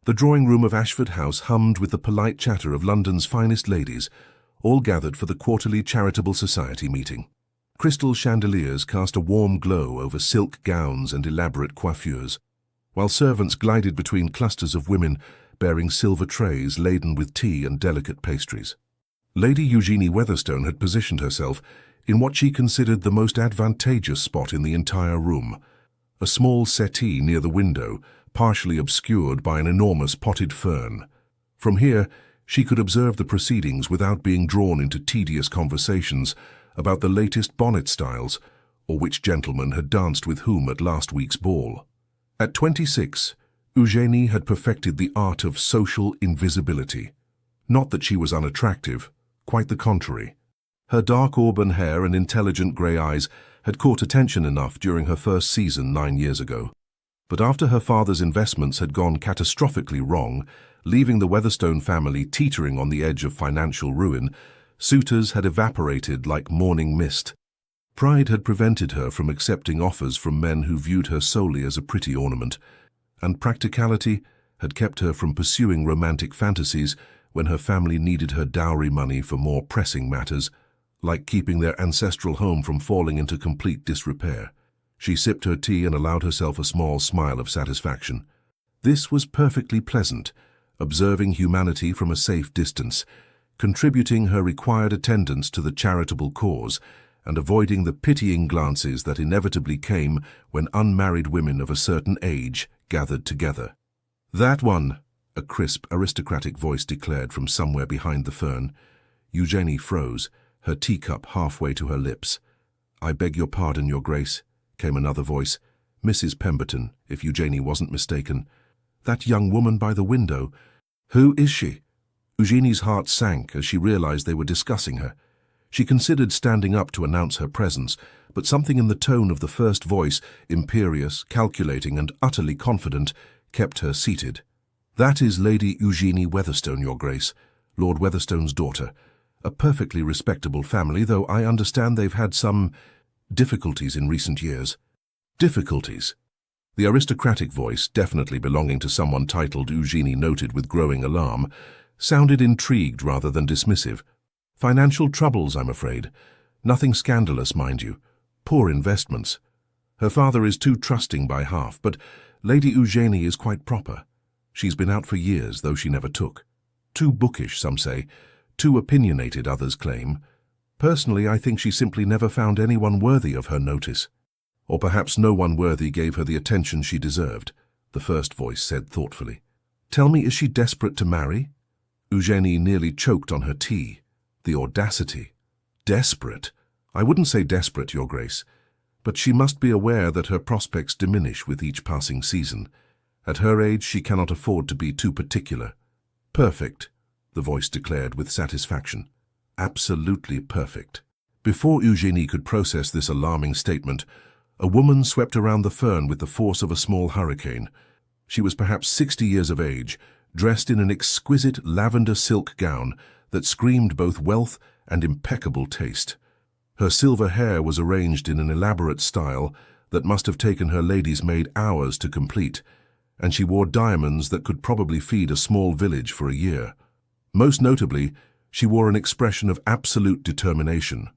The drawing-room of Ashford House hummed with the polite chatter of London's finest ladies, all gathered for the quarterly charitable society meeting. Crystal chandeliers cast a warm glow over silk gowns and elaborate coiffures, while servants glided between clusters of women bearing silver trays laden with tea and delicate pastries. Lady Eugenie Weatherstone had positioned herself in what she considered the most advantageous spot in the entire room, a small settee near the window, partially obscured by an enormous potted fern. From here, she could observe the proceedings without being drawn into tedious conversations about the latest bonnet styles or which gentleman had danced with whom at last week's ball. At 26, Eugenie had perfected the art of social invisibility. Not that she was unattractive, quite the contrary. Her dark auburn hair and intelligent grey eyes had caught attention enough during her first season 9 years ago. But after her father's investments had gone catastrophically wrong, leaving the Weatherstone family teetering on the edge of financial ruin, suitors had evaporated like morning mist. Pride had prevented her from accepting offers from men who viewed her solely as a pretty ornament, and practicality had kept her from pursuing romantic fantasies when her family needed her dowry money for more pressing matters, like keeping their ancestral home from falling into complete disrepair. She sipped her tea and allowed herself a small smile of satisfaction. This was perfectly pleasant, observing humanity from a safe distance, contributing her required attendance to the charitable cause, and avoiding the pitying glances that inevitably came when unmarried women of a certain age gathered together. "That one," a crisp, aristocratic voice declared from somewhere behind the fern. Eugenie froze, her teacup halfway to her lips. "I beg your pardon, Your Grace," came another voice. Mrs. Pemberton, if Eugenie wasn't mistaken. "That young woman by the window. Who is she?" Eugenie's heart sank as she realized they were discussing her. She considered standing up to announce her presence, but something in the tone of the first voice, imperious, calculating, and utterly confident, kept her seated. "That is Lady Eugenie Weatherstone, Your Grace, Lord Weatherstone's daughter. A perfectly respectable family, though I understand they've had some difficulties in recent years." Difficulties? The aristocratic voice, definitely belonging to someone titled, Eugenie noted with growing alarm, sounded intrigued rather than dismissive. "Financial troubles, I'm afraid. Nothing scandalous, mind you. Poor investments. Her father is too trusting by half, but Lady Eugenie is quite proper. She's been out for years, though she never took. Too bookish, some say. Too opinionated, others claim. Personally, I think she simply never found anyone worthy of her notice. Or perhaps no one worthy gave her the attention she deserved," the first voice said thoughtfully. "Tell me, is she desperate to marry?" Eugenie nearly choked on her tea. The audacity. Desperate? I wouldn't say desperate, Your Grace, but she must be aware that her prospects diminish with each passing season. At her age, she cannot afford to be too particular. "Perfect," the voice declared with satisfaction. "Absolutely perfect." Before Eugenie could process this alarming statement, a woman swept around the fern with the force of a small hurricane. She was perhaps 60 years of age, dressed in an exquisite lavender silk gown that screamed both wealth and impeccable taste. Her silver hair was arranged in an elaborate style that must have taken her lady's maid hours to complete, and she wore diamonds that could probably feed a small village for a year. Most notably, she wore an expression of absolute determination.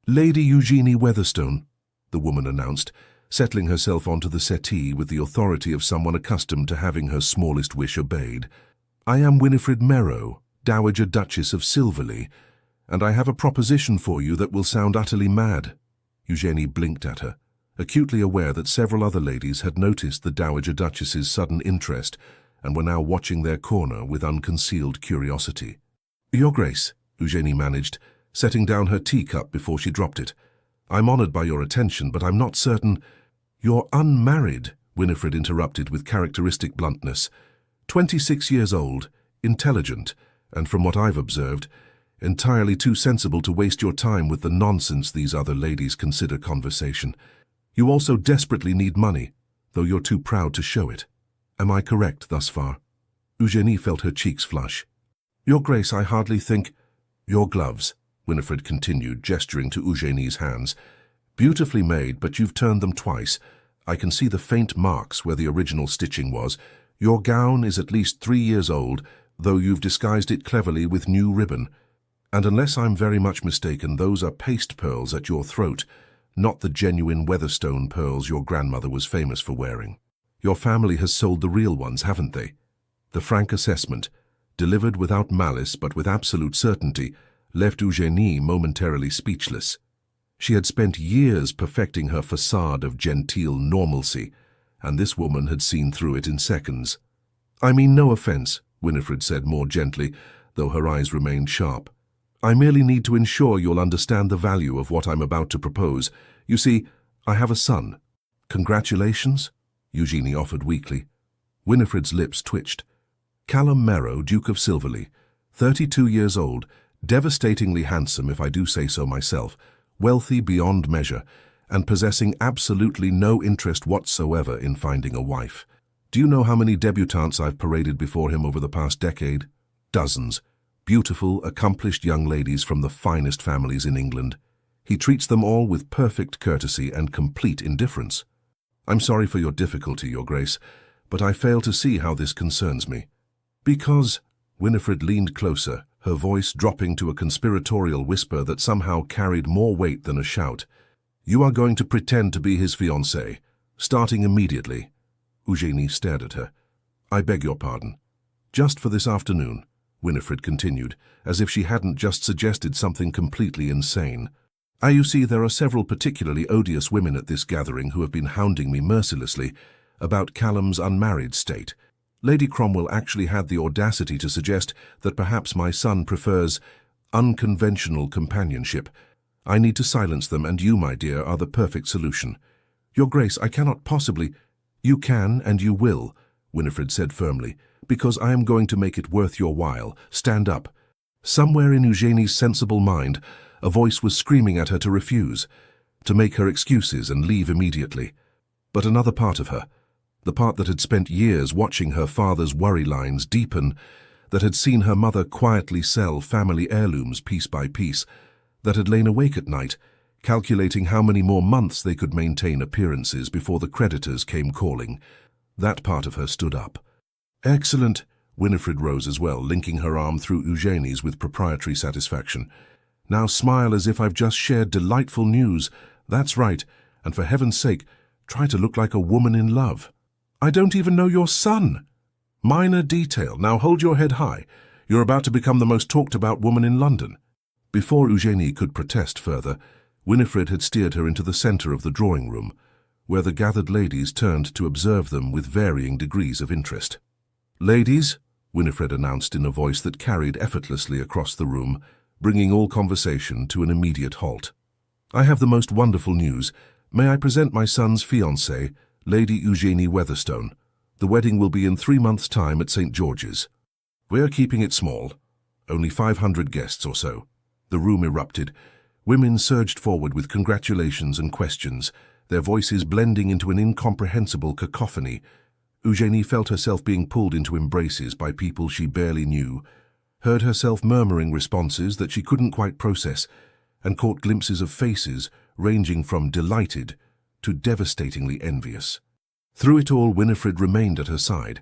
"Lady Eugenie Weatherstone," the woman announced, settling herself onto the settee with the authority of someone accustomed to having her smallest wish obeyed. "I am Winifred Merrow, Dowager Duchess of Silverley, and I have a proposition for you that will sound utterly mad." Eugenie blinked at her, acutely aware that several other ladies had noticed the Dowager Duchess's sudden interest and were now watching their corner with unconcealed curiosity. "Your Grace," Eugenie managed, setting down her teacup before she dropped it. "I'm honored by your attention, but I'm not certain—" "You're unmarried," Winifred interrupted with characteristic bluntness. 26 years old, intelligent, and from what I've observed, entirely too sensible to waste your time with the nonsense these other ladies consider conversation. You also desperately need money, though you're too proud to show it. Am I correct thus far?" Eugenie felt her cheeks flush. "Your Grace, I hardly think—" "Your gloves," Winifred continued, gesturing to Eugenie's hands. "Beautifully made, but you've turned them twice. I can see the faint marks where the original stitching was. Your gown is at least 3 years old, though you've disguised it cleverly with new ribbon. And unless I'm very much mistaken, those are paste pearls at your throat, not the genuine Weatherstone pearls your grandmother was famous for wearing. Your family has sold the real ones, haven't they? The frank assessment, delivered without malice but with absolute certainty, left Eugénie momentarily speechless. She had spent years perfecting her facade of genteel normalcy, and this woman had seen through it in seconds. "I mean no offense," Winifred said more gently, though her eyes remained sharp. "I merely need to ensure you'll understand the value of what I'm about to propose. You see, I have a son." "Congratulations," Eugénie offered weakly. Winifred's lips twitched. "Callum Merrow, Duke of Silverley, 32 years old, devastatingly handsome if I do say so myself, wealthy beyond measure, and possessing absolutely no interest whatsoever in finding a wife. Do you know how many debutantes I've paraded before him over the past decade? Dozens. Beautiful, accomplished young ladies from the finest families in England. He treats them all with perfect courtesy and complete indifference. I'm sorry for your difficulty, Your Grace, but I fail to see how this concerns me." "Because," Winifred leaned closer, her voice dropping to a conspiratorial whisper that somehow carried more weight than a shout, "you are going to pretend to be his fiancée, starting immediately." Eugénie stared at her. "I beg your pardon. Just for this afternoon," Winifred continued, as if she hadn't just suggested something completely insane. "You see, there are several particularly odious women at this gathering who have been hounding me mercilessly about Callum's unmarried state. Lady Cromwell actually had the audacity to suggest that perhaps my son prefers unconventional companionship. I need to silence them, and you, my dear, are the perfect solution." "Your Grace, I cannot possibly—" "You can and you will," Winifred said firmly, "because I am going to make it worth your while. Stand up." Somewhere in Eugénie's sensible mind, a voice was screaming at her to refuse, to make her excuses and leave immediately. But another part of her, the part that had spent years watching her father's worry lines deepen, that had seen her mother quietly sell family heirlooms piece by piece, that had lain awake at night, calculating how many more months they could maintain appearances before the creditors came calling, that part of her stood up. "Excellent." Winifred rose as well, linking her arm through Eugénie's with proprietary satisfaction. "Now smile as if I've just shared delightful news. That's right, and for heaven's sake, try to look like a woman in love." "I don't even know your son." "Minor detail. Now hold your head high. You're about to become the most talked-about woman in London." Before Eugénie could protest further, Winifred had steered her into the centre of the drawing-room, where the gathered ladies turned to observe them with varying degrees of interest. "Ladies," Winifred announced in a voice that carried effortlessly across the room, bringing all conversation to an immediate halt, "I have the most wonderful news. May I present my son's fiancée, Lady Eugénie Weatherstone. The wedding will be in 3 months' time at St. George's. We are keeping it small, only 500 guests or so." The room erupted. Women surged forward with congratulations and questions, their voices blending into an incomprehensible cacophony. Eugénie felt herself being pulled into embraces by people she barely knew, heard herself murmuring responses that she couldn't quite process, and caught glimpses of faces ranging from delighted to devastatingly envious. Through it all, Winifred remained at her side,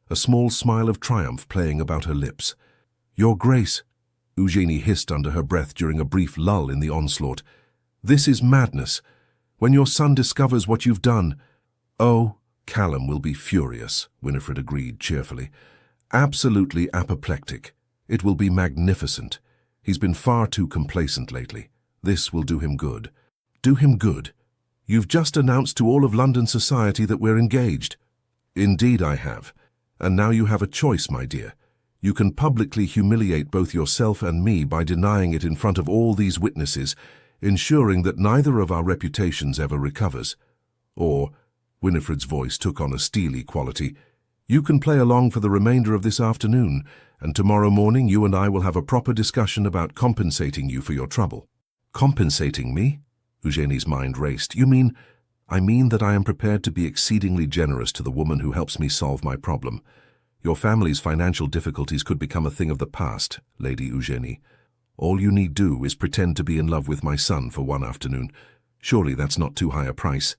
a small smile of triumph playing about her lips. "Your Grace," Eugénie hissed under her breath during a brief lull in the onslaught, "this is madness. When your son discovers what you've done—" "Oh, Callum will be furious," Winifred agreed cheerfully. "Absolutely apoplectic. It will be magnificent. He's been far too complacent lately. This will do him good." "Do him good? You've just announced to all of London society that we're engaged." "Indeed I have. And now you have a choice, my dear. You can publicly humiliate both yourself and me by denying it in front of all these witnesses, ensuring that neither of our reputations ever recovers. Or," Winifred's voice took on a steely quality, "you can play along for the remainder of this afternoon, and tomorrow morning you and I will have a proper discussion about compensating you for your trouble." "Compensating me?" Eugénie's mind raced. "You mean—" "I mean that I am prepared to be exceedingly generous to the woman who helps me solve my problem. Your family's financial difficulties could become a thing of the past, Lady Eugénie. All you need do is pretend to be in love with my son for one afternoon. Surely that's not too high a price."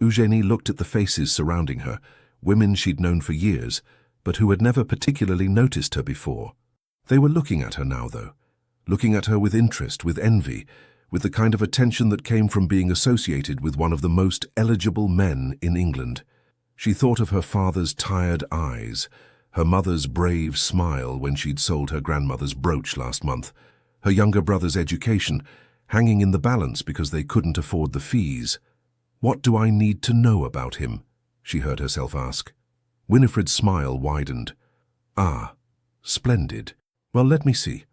Eugénie looked at the faces surrounding her, women she'd known for years, but who had never particularly noticed her before. They were looking at her now, though, looking at her with interest, with envy, with the kind of attention that came from being associated with one of the most eligible men in England. She thought of her father's tired eyes, her mother's brave smile when she'd sold her grandmother's brooch last month, her younger brother's education, hanging in the balance because they couldn't afford the fees. "What do I need to know about him?" she heard herself ask. Winifred's smile widened. "Ah, splendid. Well, let me see.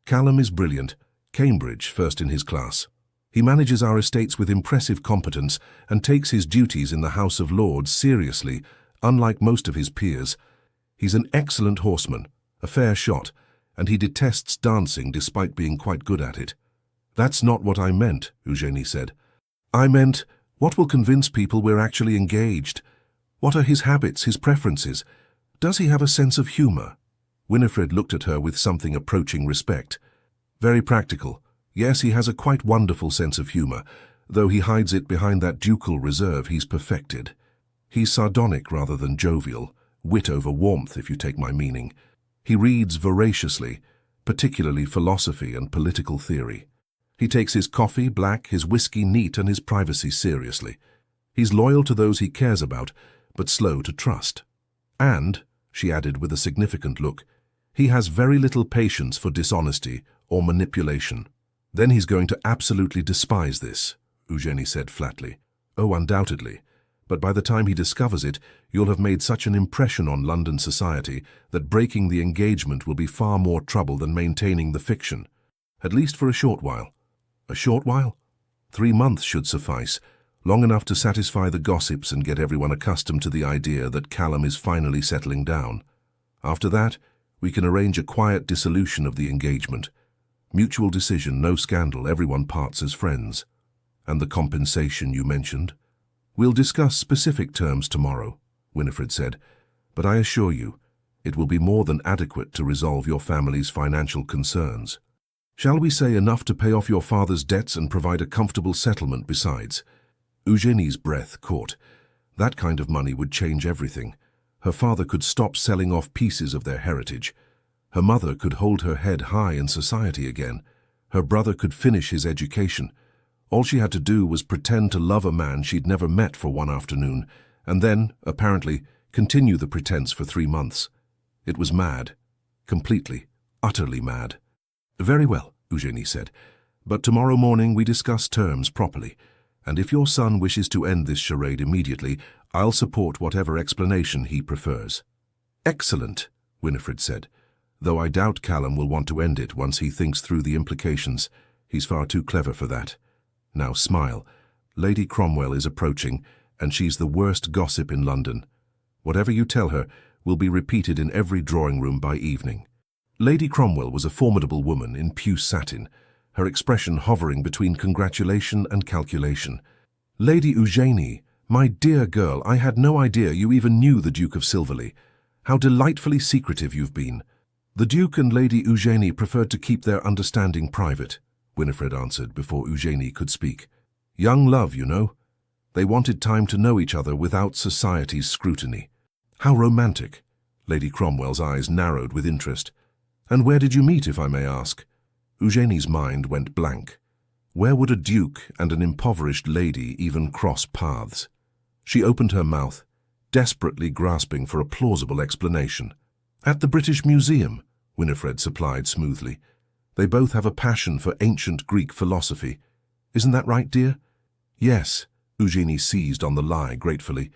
Callum is brilliant. Cambridge, first in his class. He manages our estates with impressive competence and takes his duties in the House of Lords seriously, unlike most of his peers. He's an excellent horseman, a fair shot, and he detests dancing despite being quite good at it." "That's not what I meant," Eugénie said. "I meant, what will convince people we're actually engaged? What are his habits, his preferences? Does he have a sense of humor?" Winifred looked at her with something approaching respect. "Very practical. Yes, he has a quite wonderful sense of humor, though he hides it behind that ducal reserve he's perfected. He's sardonic rather than jovial, wit over warmth, if you take my meaning. He reads voraciously, particularly philosophy and political theory. He takes his coffee black, his whiskey neat, and his privacy seriously. He's loyal to those he cares about, but slow to trust. And," she added with a significant look, "he has very little patience for dishonesty or manipulation." "Then he's going to absolutely despise this," Eugénie said flatly. "Oh, undoubtedly. But by the time he discovers it, you'll have made such an impression on London society that breaking the engagement will be far more trouble than maintaining the fiction. At least for a short while." "A short while?" 3 months should suffice, long enough to satisfy the gossips and get everyone accustomed to the idea that Callum is finally settling down. After that, we can arrange a quiet dissolution of the engagement. Mutual decision, no scandal, everyone parts as friends. And the compensation you mentioned? "We'll discuss specific terms tomorrow," Winifred said, "but I assure you, it will be more than adequate to resolve your family's financial concerns. Shall we say enough to pay off your father's debts and provide a comfortable settlement besides?" Eugénie's breath caught. That kind of money would change everything. Her father could stop selling off pieces of their heritage. Her mother could hold her head high in society again. Her brother could finish his education. All she had to do was pretend to love a man she'd never met for one afternoon, and then, apparently, continue the pretense for 3 months. It was mad. Completely, utterly mad. "Very well," Eugénie said, "but tomorrow morning we discuss terms properly, and if your son wishes to end this charade immediately, I'll support whatever explanation he prefers." "Excellent," Winifred said, "though I doubt Callum will want to end it once he thinks through the implications. He's far too clever for that. Now smile. Lady Cromwell is approaching, and she's the worst gossip in London. Whatever you tell her will be repeated in every drawing-room by evening." Lady Cromwell was a formidable woman in puce satin, her expression hovering between congratulation and calculation. "Lady Eugénie, my dear girl, I had no idea you even knew the Duke of Silverley. How delightfully secretive you've been." "The Duke and Lady Eugénie preferred to keep their understanding private," Winifred answered before Eugénie could speak. "Young love, you know. They wanted time to know each other without society's scrutiny." "How romantic." Lady Cromwell's eyes narrowed with interest. "And where did you meet, if I may ask?" Eugénie's mind went blank. Where would a duke and an impoverished lady even cross paths? She opened her mouth, desperately grasping for a plausible explanation. "At the British Museum," Winifred supplied smoothly. "They both have a passion for ancient Greek philosophy. Isn't that right, dear?" "Yes," Eugénie seized on the lie gratefully.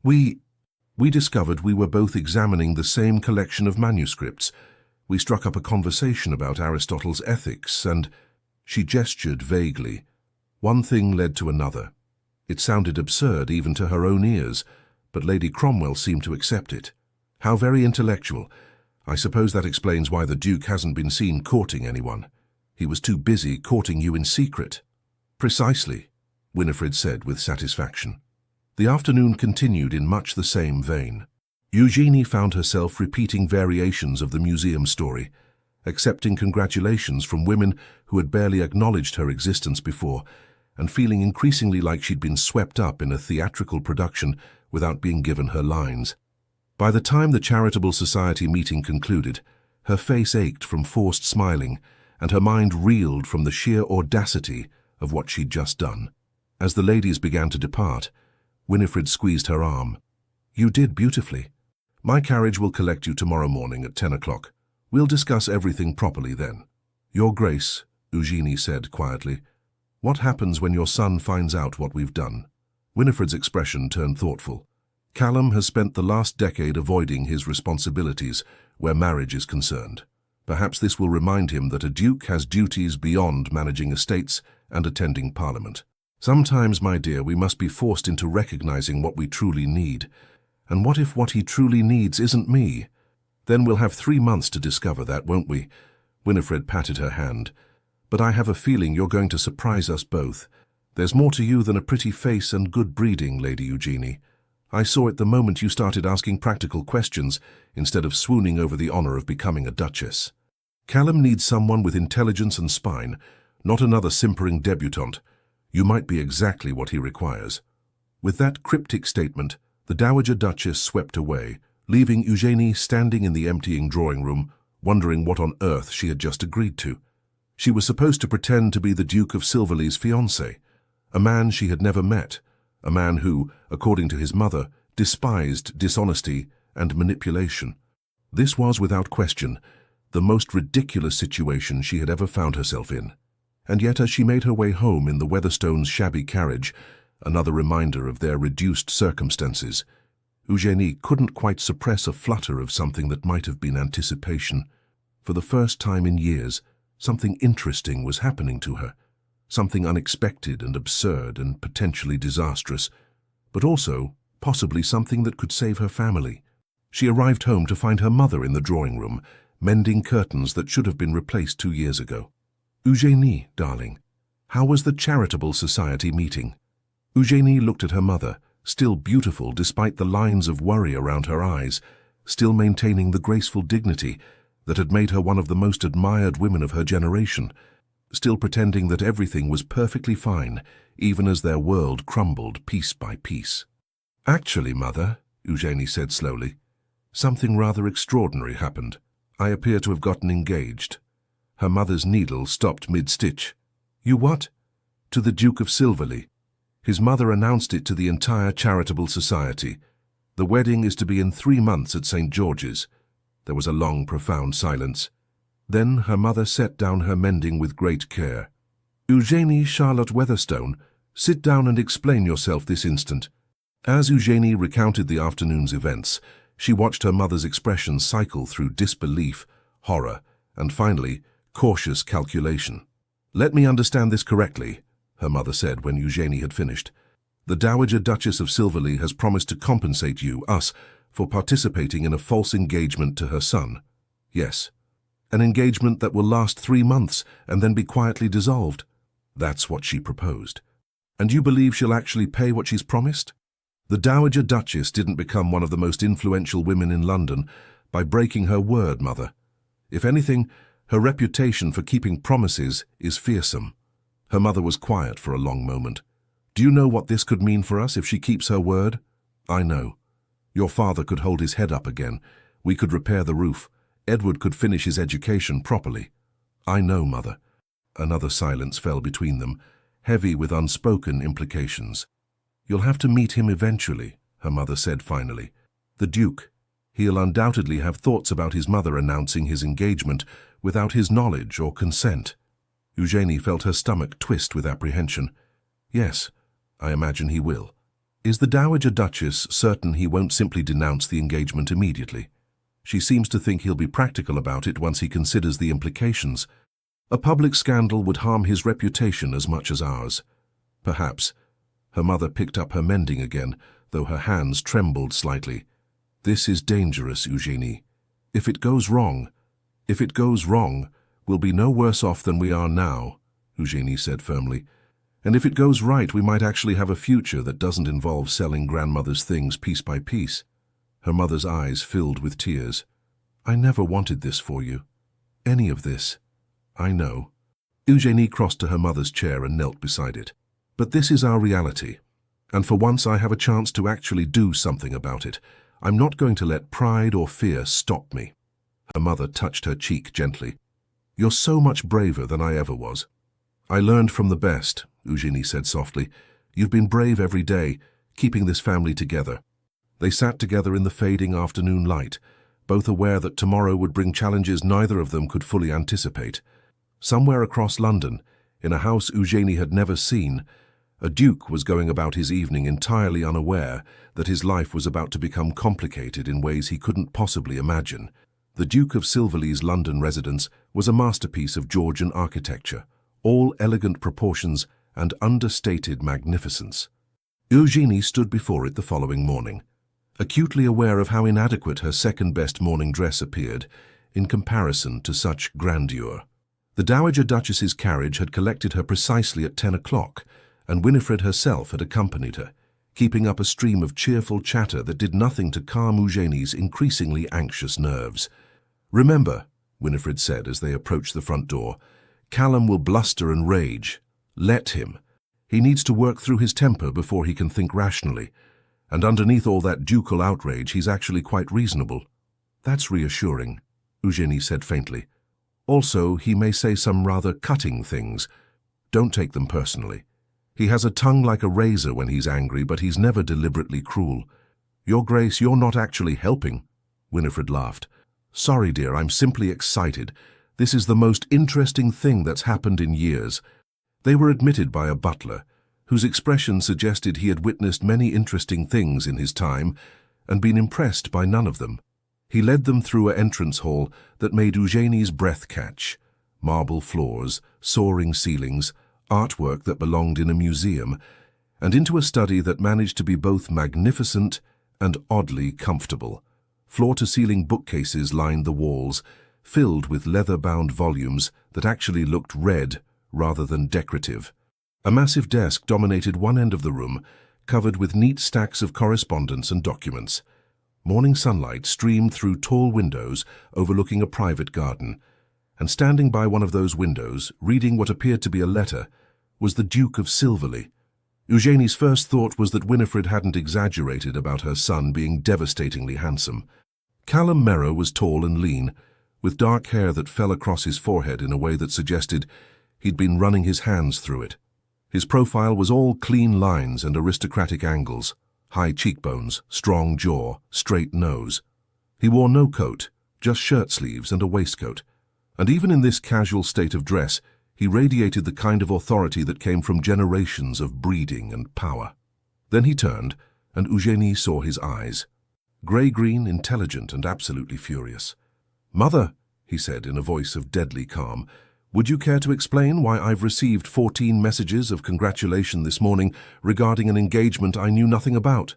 We discovered we were both examining the same collection of manuscripts. We struck up a conversation about Aristotle's ethics, and—" She gestured vaguely. One thing led to another. It sounded absurd even to her own ears, but Lady Cromwell seemed to accept it. "How very intellectual. I suppose that explains why the Duke hasn't been seen courting anyone. He was too busy courting you in secret." "Precisely," Winifred said with satisfaction. The afternoon continued in much the same vein. Eugénie found herself repeating variations of the museum story, accepting congratulations from women who had barely acknowledged her existence before, and feeling increasingly like she'd been swept up in a theatrical production without being given her lines. By the time the charitable society meeting concluded, her face ached from forced smiling, and her mind reeled from the sheer audacity of what she'd just done. As the ladies began to depart, Winifred squeezed her arm. "You did beautifully. My carriage will collect you tomorrow morning at 10 o'clock. We'll discuss everything properly then." "Your Grace," Eugenie said quietly, "what happens when your son finds out what we've done?" Winifred's expression turned thoughtful. "Callum has spent the last decade avoiding his responsibilities where marriage is concerned. Perhaps this will remind him that a duke has duties beyond managing estates and attending Parliament. Sometimes, my dear, we must be forced into recognizing what we truly need. And what if what he truly needs isn't me? Then we'll have 3 months to discover that, won't we?" Winifred patted her hand. "But I have a feeling you're going to surprise us both. There's more to you than a pretty face and good breeding, Lady Eugenie. I saw it the moment you started asking practical questions instead of swooning over the honor of becoming a duchess. Callum needs someone with intelligence and spine, not another simpering debutante. You might be exactly what he requires." With that cryptic statement, the Dowager Duchess swept away, leaving Eugenie standing in the emptying drawing room, wondering what on earth she had just agreed to. She was supposed to pretend to be the Duke of Silverley's fiancé, a man she had never met, a man who, according to his mother, despised dishonesty and manipulation. This was, without question, the most ridiculous situation she had ever found herself in. And yet, as she made her way home in the Weatherstones' shabby carriage, another reminder of their reduced circumstances, Eugenie couldn't quite suppress a flutter of something that might have been anticipation. For the first time in years, something interesting was happening to her, something unexpected and absurd and potentially disastrous, but also possibly something that could save her family. She arrived home to find her mother in the drawing room, mending curtains that should have been replaced 2 years ago. "Eugenie, darling, how was the charitable society meeting?" Eugenie looked at her mother, still beautiful despite the lines of worry around her eyes, still maintaining the graceful dignity that had made her one of the most admired women of her generation, still pretending that everything was perfectly fine, even as their world crumbled piece by piece. "Actually, Mother," Eugenie said slowly, "something rather extraordinary happened. I appear to have gotten engaged." Her mother's needle stopped mid-stitch. "You what?" "To the Duke of Silverley. His mother announced it to the entire charitable society. The wedding is to be in 3 months at St. George's." There was a long, profound silence. Then her mother set down her mending with great care. "Eugenie Charlotte Weatherstone, sit down and explain yourself this instant." As Eugenie recounted the afternoon's events, she watched her mother's expression cycle through disbelief, horror, and finally, cautious calculation. "Let me understand this correctly," her mother said when Eugenie had finished. "The Dowager Duchess of Silverley has promised to compensate you, us, for participating in a false engagement to her son." "Yes." "An engagement that will last 3 months and then be quietly dissolved." "That's what she proposed." "And you believe she'll actually pay what she's promised?" "The Dowager Duchess didn't become one of the most influential women in London by breaking her word, Mother. If anything, her reputation for keeping promises is fearsome." Her mother was quiet for a long moment. "Do you know what this could mean for us if she keeps her word?" "I know. Your father could hold his head up again. We could repair the roof. Edward could finish his education properly." "I know, Mother." Another silence fell between them, heavy with unspoken implications. "You'll have to meet him eventually," her mother said finally. "The Duke. He'll undoubtedly have thoughts about his mother announcing his engagement without his knowledge or consent." Eugenie felt her stomach twist with apprehension. "Yes, I imagine he will." "Is the Dowager Duchess certain he won't simply denounce the engagement immediately? She seems to think he'll be practical about it once he considers the implications. A public scandal would harm his reputation as much as ours." "Perhaps." Her mother picked up her mending again, though her hands trembled slightly. "This is dangerous, Eugenie. If it goes wrong, we'll be no worse off than we are now," Eugenie said firmly. "And if it goes right, we might actually have a future that doesn't involve selling grandmother's things piece by piece." Her mother's eyes filled with tears. "I never wanted this for you. Any of this. I know." Eugenie crossed to her mother's chair and knelt beside it. But this is our reality, and for once I have a chance to actually do something about it. I'm not going to let pride or fear stop me." Her mother touched her cheek gently. "You're so much braver than I ever was." "I learned from the best," Eugenie said softly. "You've been brave every day, keeping this family together." They sat together in the fading afternoon light, both aware that tomorrow would bring challenges neither of them could fully anticipate. Somewhere across London, in a house Eugenie had never seen, a duke was going about his evening entirely unaware that his life was about to become complicated in ways he couldn't possibly imagine. The Duke of Silverley's London residence was a masterpiece of Georgian architecture, all elegant proportions and understated magnificence. Eugenie stood before it the following morning, acutely aware of how inadequate her second-best morning dress appeared in comparison to such grandeur. The Dowager Duchess's carriage had collected her precisely at 10 o'clock, and Winifred herself had accompanied her, keeping up a stream of cheerful chatter that did nothing to calm Eugenie's increasingly anxious nerves. "Remember," Winifred said as they approached the front door, "Callum will bluster and rage. Let him. He needs to work through his temper before he can think rationally. And underneath all that ducal outrage, he's actually quite reasonable." "That's reassuring," Eugenie said faintly. "Also, he may say some rather cutting things. Don't take them personally. He has a tongue like a razor when he's angry, but he's never deliberately cruel." "Your Grace, you're not actually helping," Winifred laughed. "Sorry, dear, I'm simply excited. This is the most interesting thing that's happened in years." They were admitted by a butler, whose expression suggested he had witnessed many interesting things in his time and been impressed by none of them. He led them through an entrance hall that made Eugenie's breath catch. Marble floors, soaring ceilings, artwork that belonged in a museum, and into a study that managed to be both magnificent and oddly comfortable. Floor-to-ceiling bookcases lined the walls, filled with leather-bound volumes that actually looked read rather than decorative. A massive desk dominated one end of the room, covered with neat stacks of correspondence and documents. Morning sunlight streamed through tall windows overlooking a private garden, and standing by one of those windows, reading what appeared to be a letter, was the Duke of Silverley. Eugenie's first thought was that Winifred hadn't exaggerated about her son being devastatingly handsome. Callum Merrow was tall and lean, with dark hair that fell across his forehead in a way that suggested he'd been running his hands through it. His profile was all clean lines and aristocratic angles, high cheekbones, strong jaw, straight nose. He wore no coat, just shirt sleeves and a waistcoat, and even in this casual state of dress, he radiated the kind of authority that came from generations of breeding and power. Then he turned, and Eugenie saw his eyes. Grey-green, intelligent, and absolutely furious. "Mother," he said in a voice of deadly calm, "would you care to explain why I've received 14 messages of congratulation this morning regarding an engagement I knew nothing about?"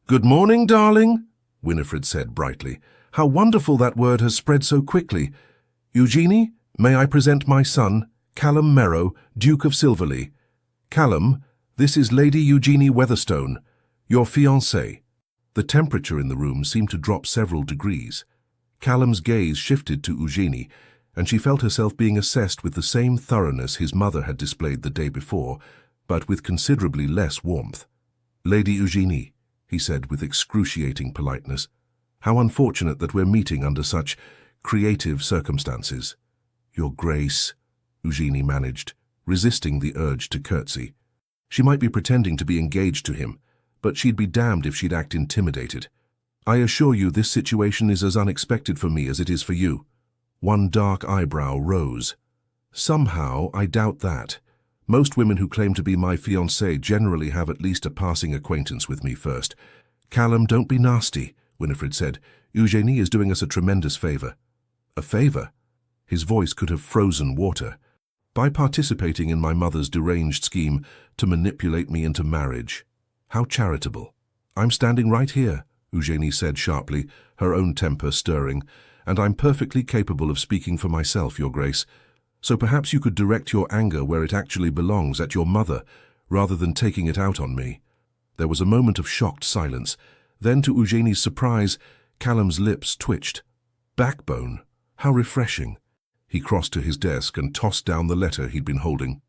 "Good morning, darling," Winifred said brightly. "How wonderful that word has spread so quickly. Eugenie, may I present my son, Callum Merrow, Duke of Silverley. Callum, this is Lady Eugenie Weatherstone, your fiancée." The temperature in the room seemed to drop several degrees. Callum's gaze shifted to Eugenie, and she felt herself being assessed with the same thoroughness his mother had displayed the day before, but with considerably less warmth. "Lady Eugenie," he said with excruciating politeness, "how unfortunate that we're meeting under such creative circumstances." "Your Grace," Eugenie managed, resisting the urge to curtsy. She might be pretending to be engaged to him, but she'd be damned if she'd act intimidated. "I assure you this situation is as unexpected for me as it is for you." One dark eyebrow rose. "Somehow, I doubt that. Most women who claim to be my fiancée generally have at least a passing acquaintance with me first." "Callum, don't be nasty," Winifred said. "Eugenie is doing us a tremendous favor." "A favor?" His voice could have frozen water. "By participating in my mother's deranged scheme to manipulate me into marriage. How charitable." "I'm standing right here," Eugenie said sharply, her own temper stirring, "and I'm perfectly capable of speaking for myself, Your Grace. So perhaps you could direct your anger where it actually belongs, at your mother, rather than taking it out on me." There was a moment of shocked silence. Then, to Eugenie's surprise, Callum's lips twitched. "Backbone? How refreshing." He crossed to his desk and tossed down the letter he'd been holding.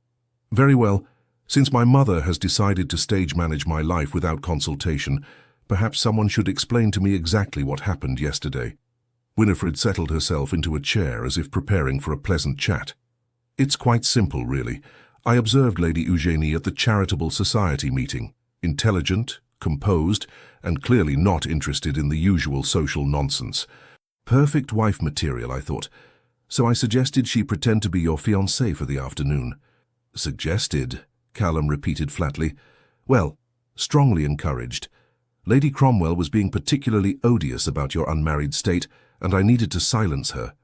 "Very well. Since my mother has decided to stage manage my life without consultation, perhaps someone should explain to me exactly what happened yesterday. Winifred settled herself into a chair as if preparing for a pleasant chat. It's quite simple, really. I observed Lady Eugenie at the Charitable Society meeting. Intelligent, composed, and clearly not interested in the usual social nonsense. Perfect wife material, I thought. So I suggested she pretend to be your fiancé for the afternoon. Suggested, Callum repeated flatly. Well, strongly encouraged. Lady Cromwell was being particularly odious about your unmarried state, and I needed to silence her.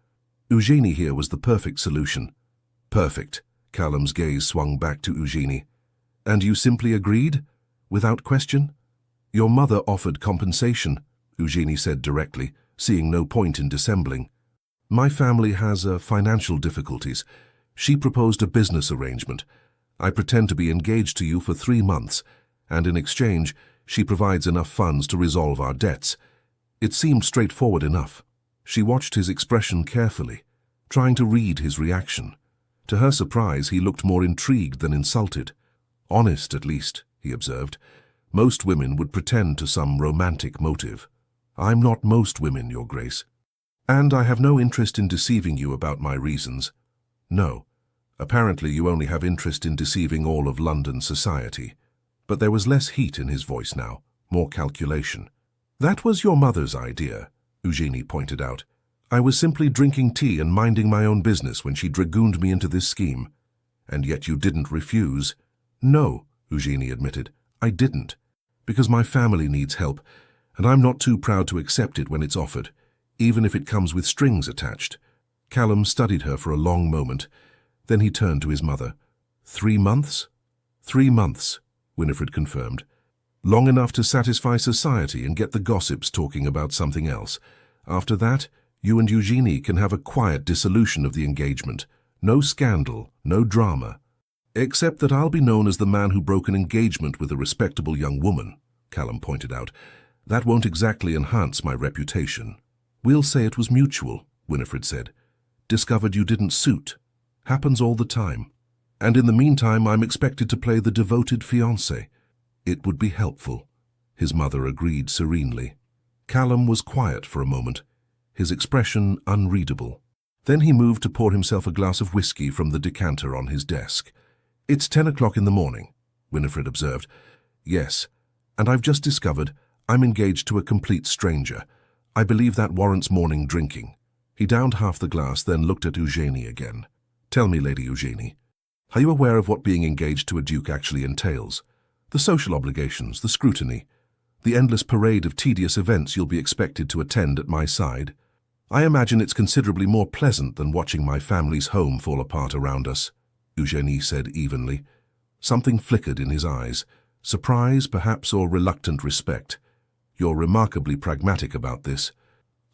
Eugenie here was the perfect solution. Perfect. Callum's gaze swung back to Eugenie. And you simply agreed? Without question? Your mother offered compensation, Eugenie said directly, seeing no point in dissembling. My family has financial difficulties. She proposed a business arrangement. I pretend to be engaged to you for 3 months, and in exchange, she provides enough funds to resolve our debts. It seemed straightforward enough. She watched his expression carefully, trying to read his reaction. To her surprise, he looked more intrigued than insulted. Honest, at least, he observed. Most women would pretend to some romantic motive. I'm not most women, Your Grace. And I have no interest in deceiving you about my reasons. No. Apparently you only have interest in deceiving all of London society. But there was less heat in his voice now, more calculation. That was your mother's idea, Eugenie pointed out. I was simply drinking tea and minding my own business when she dragooned me into this scheme. And yet you didn't refuse. No, Eugenie admitted, I didn't. Because my family needs help, and I'm not too proud to accept it when it's offered, even if it comes with strings attached. Callum studied her for a long moment. Then he turned to his mother. 3 months? 3 months, Winifred confirmed. Long enough to satisfy society and get the gossips talking about something else. After that, you and Eugenie can have a quiet dissolution of the engagement. No scandal, no drama. Except that I'll be known as the man who broke an engagement with a respectable young woman, Callum pointed out. That won't exactly enhance my reputation. We'll say it was mutual, Winifred said. Discovered you didn't suit. Happens all the time. And in the meantime, I'm expected to play the devoted fiancé. It would be helpful. His mother agreed serenely. Callum was quiet for a moment, his expression unreadable. Then he moved to pour himself a glass of whiskey from the decanter on his desk. It's 10 o'clock in the morning, Winifred observed. Yes, and I've just discovered I'm engaged to a complete stranger. I believe that warrants morning drinking. He downed half the glass, then looked at Eugenie again. Tell me, Lady Eugenie, are you aware of what being engaged to a duke actually entails? The social obligations, the scrutiny, the endless parade of tedious events you'll be expected to attend at my side. I imagine it's considerably more pleasant than watching my family's home fall apart around us, Eugenie said evenly. Something flickered in his eyes, surprise perhaps or reluctant respect. You're remarkably pragmatic about this.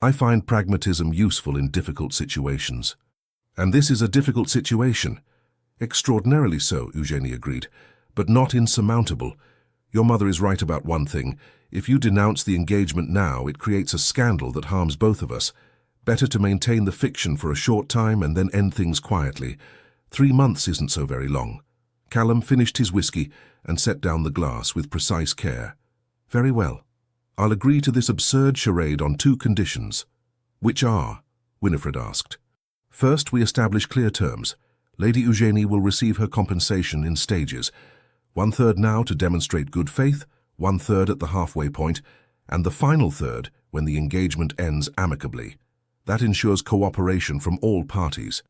I find pragmatism useful in difficult situations. And this is a difficult situation. Extraordinarily so, Eugenie agreed, but not insurmountable. Your mother is right about one thing. If you denounce the engagement now, it creates a scandal that harms both of us. Better to maintain the fiction for a short time and then end things quietly. 3 months isn't so very long. Callum finished his whiskey and set down the glass with precise care. Very well. I'll agree to this absurd charade on 2 conditions. Which are? Winifred asked. First, we establish clear terms. Lady Eugenie will receive her compensation in stages. 1/3 now to demonstrate good faith, 1/3 at the halfway point, and the final third when the engagement ends amicably. That ensures cooperation from all parties.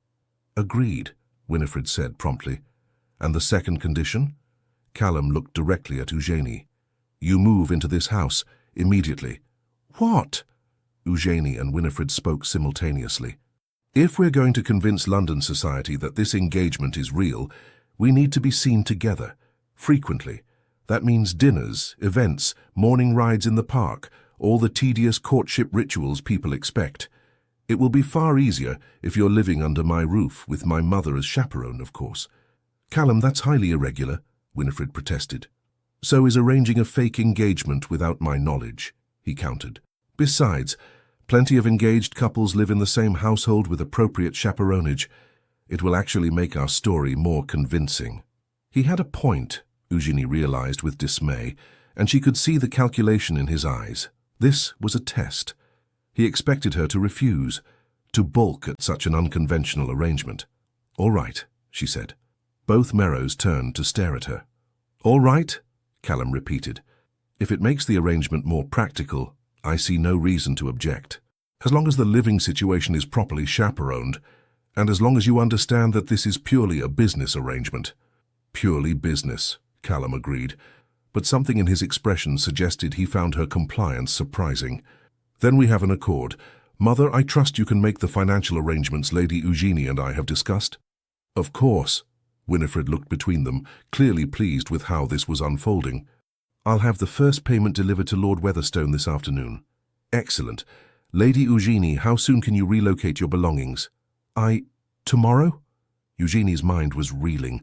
Agreed, Winifred said promptly. And the second condition? Callum looked directly at Eugenie. You move into this house immediately. What? Eugenie and Winifred spoke simultaneously. If we're going to convince London society that this engagement is real, we need to be seen together, frequently. That means dinners, events, morning rides in the park, all the tedious courtship rituals people expect. It will be far easier if you're living under my roof, with my mother as chaperone, of course. Callum, that's highly irregular, Winifred protested. So is arranging a fake engagement without my knowledge, he countered. Besides, plenty of engaged couples live in the same household with appropriate chaperonage. It will actually make our story more convincing. He had a point, Eugenie realized with dismay, and she could see the calculation in his eyes. This was a test. He expected her to refuse, to balk at such an unconventional arrangement. "All right," she said. Both Merrows turned to stare at her. "All right," Callum repeated. "If it makes the arrangement more practical, I see no reason to object. As long as the living situation is properly chaperoned, and as long as you understand that this is purely a business arrangement." "Purely business," Callum agreed, but something in his expression suggested he found her compliance surprising. "Then we have an accord. Mother, I trust you can make the financial arrangements Lady Eugenie and I have discussed?" "Of course." Winifred looked between them, clearly pleased with how this was unfolding. "I'll have the first payment delivered to Lord Weatherstone this afternoon." "Excellent. Lady Eugenie, how soon can you relocate your belongings?" Tomorrow?" Eugenie's mind was reeling.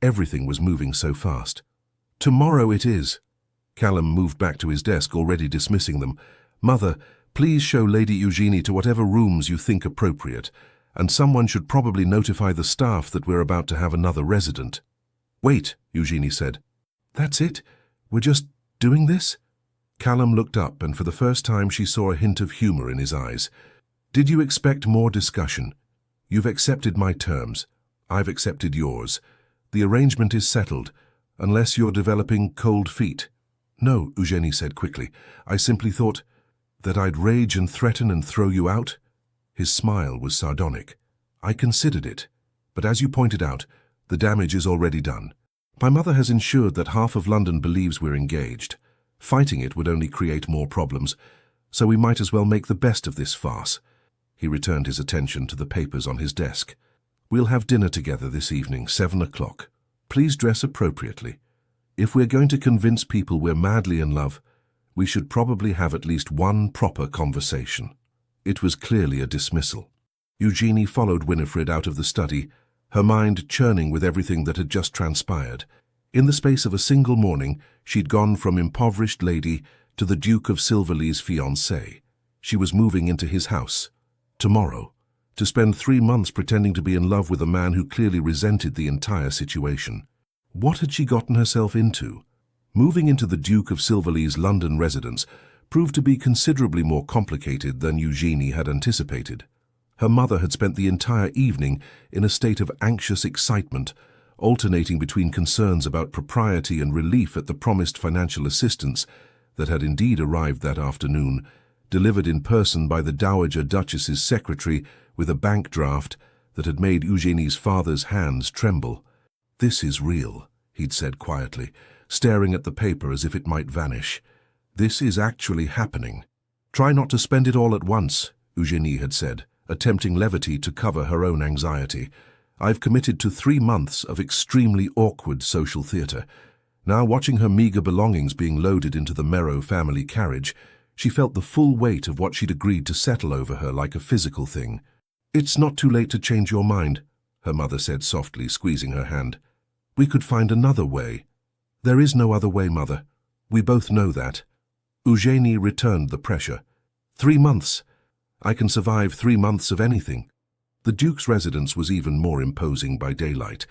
Everything was moving so fast. "Tomorrow it is." Callum moved back to his desk, already dismissing them. "Mother, please show Lady Eugenie to whatever rooms you think appropriate, and someone should probably notify the staff that we're about to have another resident." "Wait," Eugenie said. "That's it? We're just doing this?" Callum looked up, and for the first time she saw a hint of humor in his eyes. "Did you expect more discussion? You've accepted my terms. I've accepted yours. The arrangement is settled, unless you're developing cold feet." "No," Eugenie said quickly. "I simply thought that I'd rage and threaten and throw you out." His smile was sardonic. "I considered it, but as you pointed out, the damage is already done. My mother has ensured that half of London believes we're engaged. Fighting it would only create more problems, so we might as well make the best of this farce." He returned his attention to the papers on his desk. "We'll have dinner together this evening, 7 o'clock. Please dress appropriately. If we're going to convince people we're madly in love, we should probably have at least one proper conversation." It was clearly a dismissal. Eugenie followed Winifred out of the study, her mind churning with everything that had just transpired. In the space of a single morning, she'd gone from impoverished lady to the Duke of Silverlee's fiancée. She was moving into his house. Tomorrow, to spend 3 months pretending to be in love with a man who clearly resented the entire situation. What had she gotten herself into? Moving into the Duke of Silverlee's London residence proved to be considerably more complicated than Eugenie had anticipated. Her mother had spent the entire evening in a state of anxious excitement, alternating between concerns about propriety and relief at the promised financial assistance that had indeed arrived that afternoon, delivered in person by the Dowager Duchess's secretary with a bank draft that had made Eugenie's father's hands tremble. "This is real," he'd said quietly, staring at the paper as if it might vanish. "This is actually happening." "Try not to spend it all at once," Eugenie had said, attempting levity to cover her own anxiety. "I've committed to 3 months of extremely awkward social theatre." Now, watching her meagre belongings being loaded into the Merrow family carriage, she felt the full weight of what she'd agreed to settle over her like a physical thing. "It's not too late to change your mind," her mother said softly, squeezing her hand. "We could find another way." "There is no other way, Mother. We both know that." Eugenie returned the pressure. 3 months. I can survive 3 months of anything." The Duke's residence was even more imposing by daylight.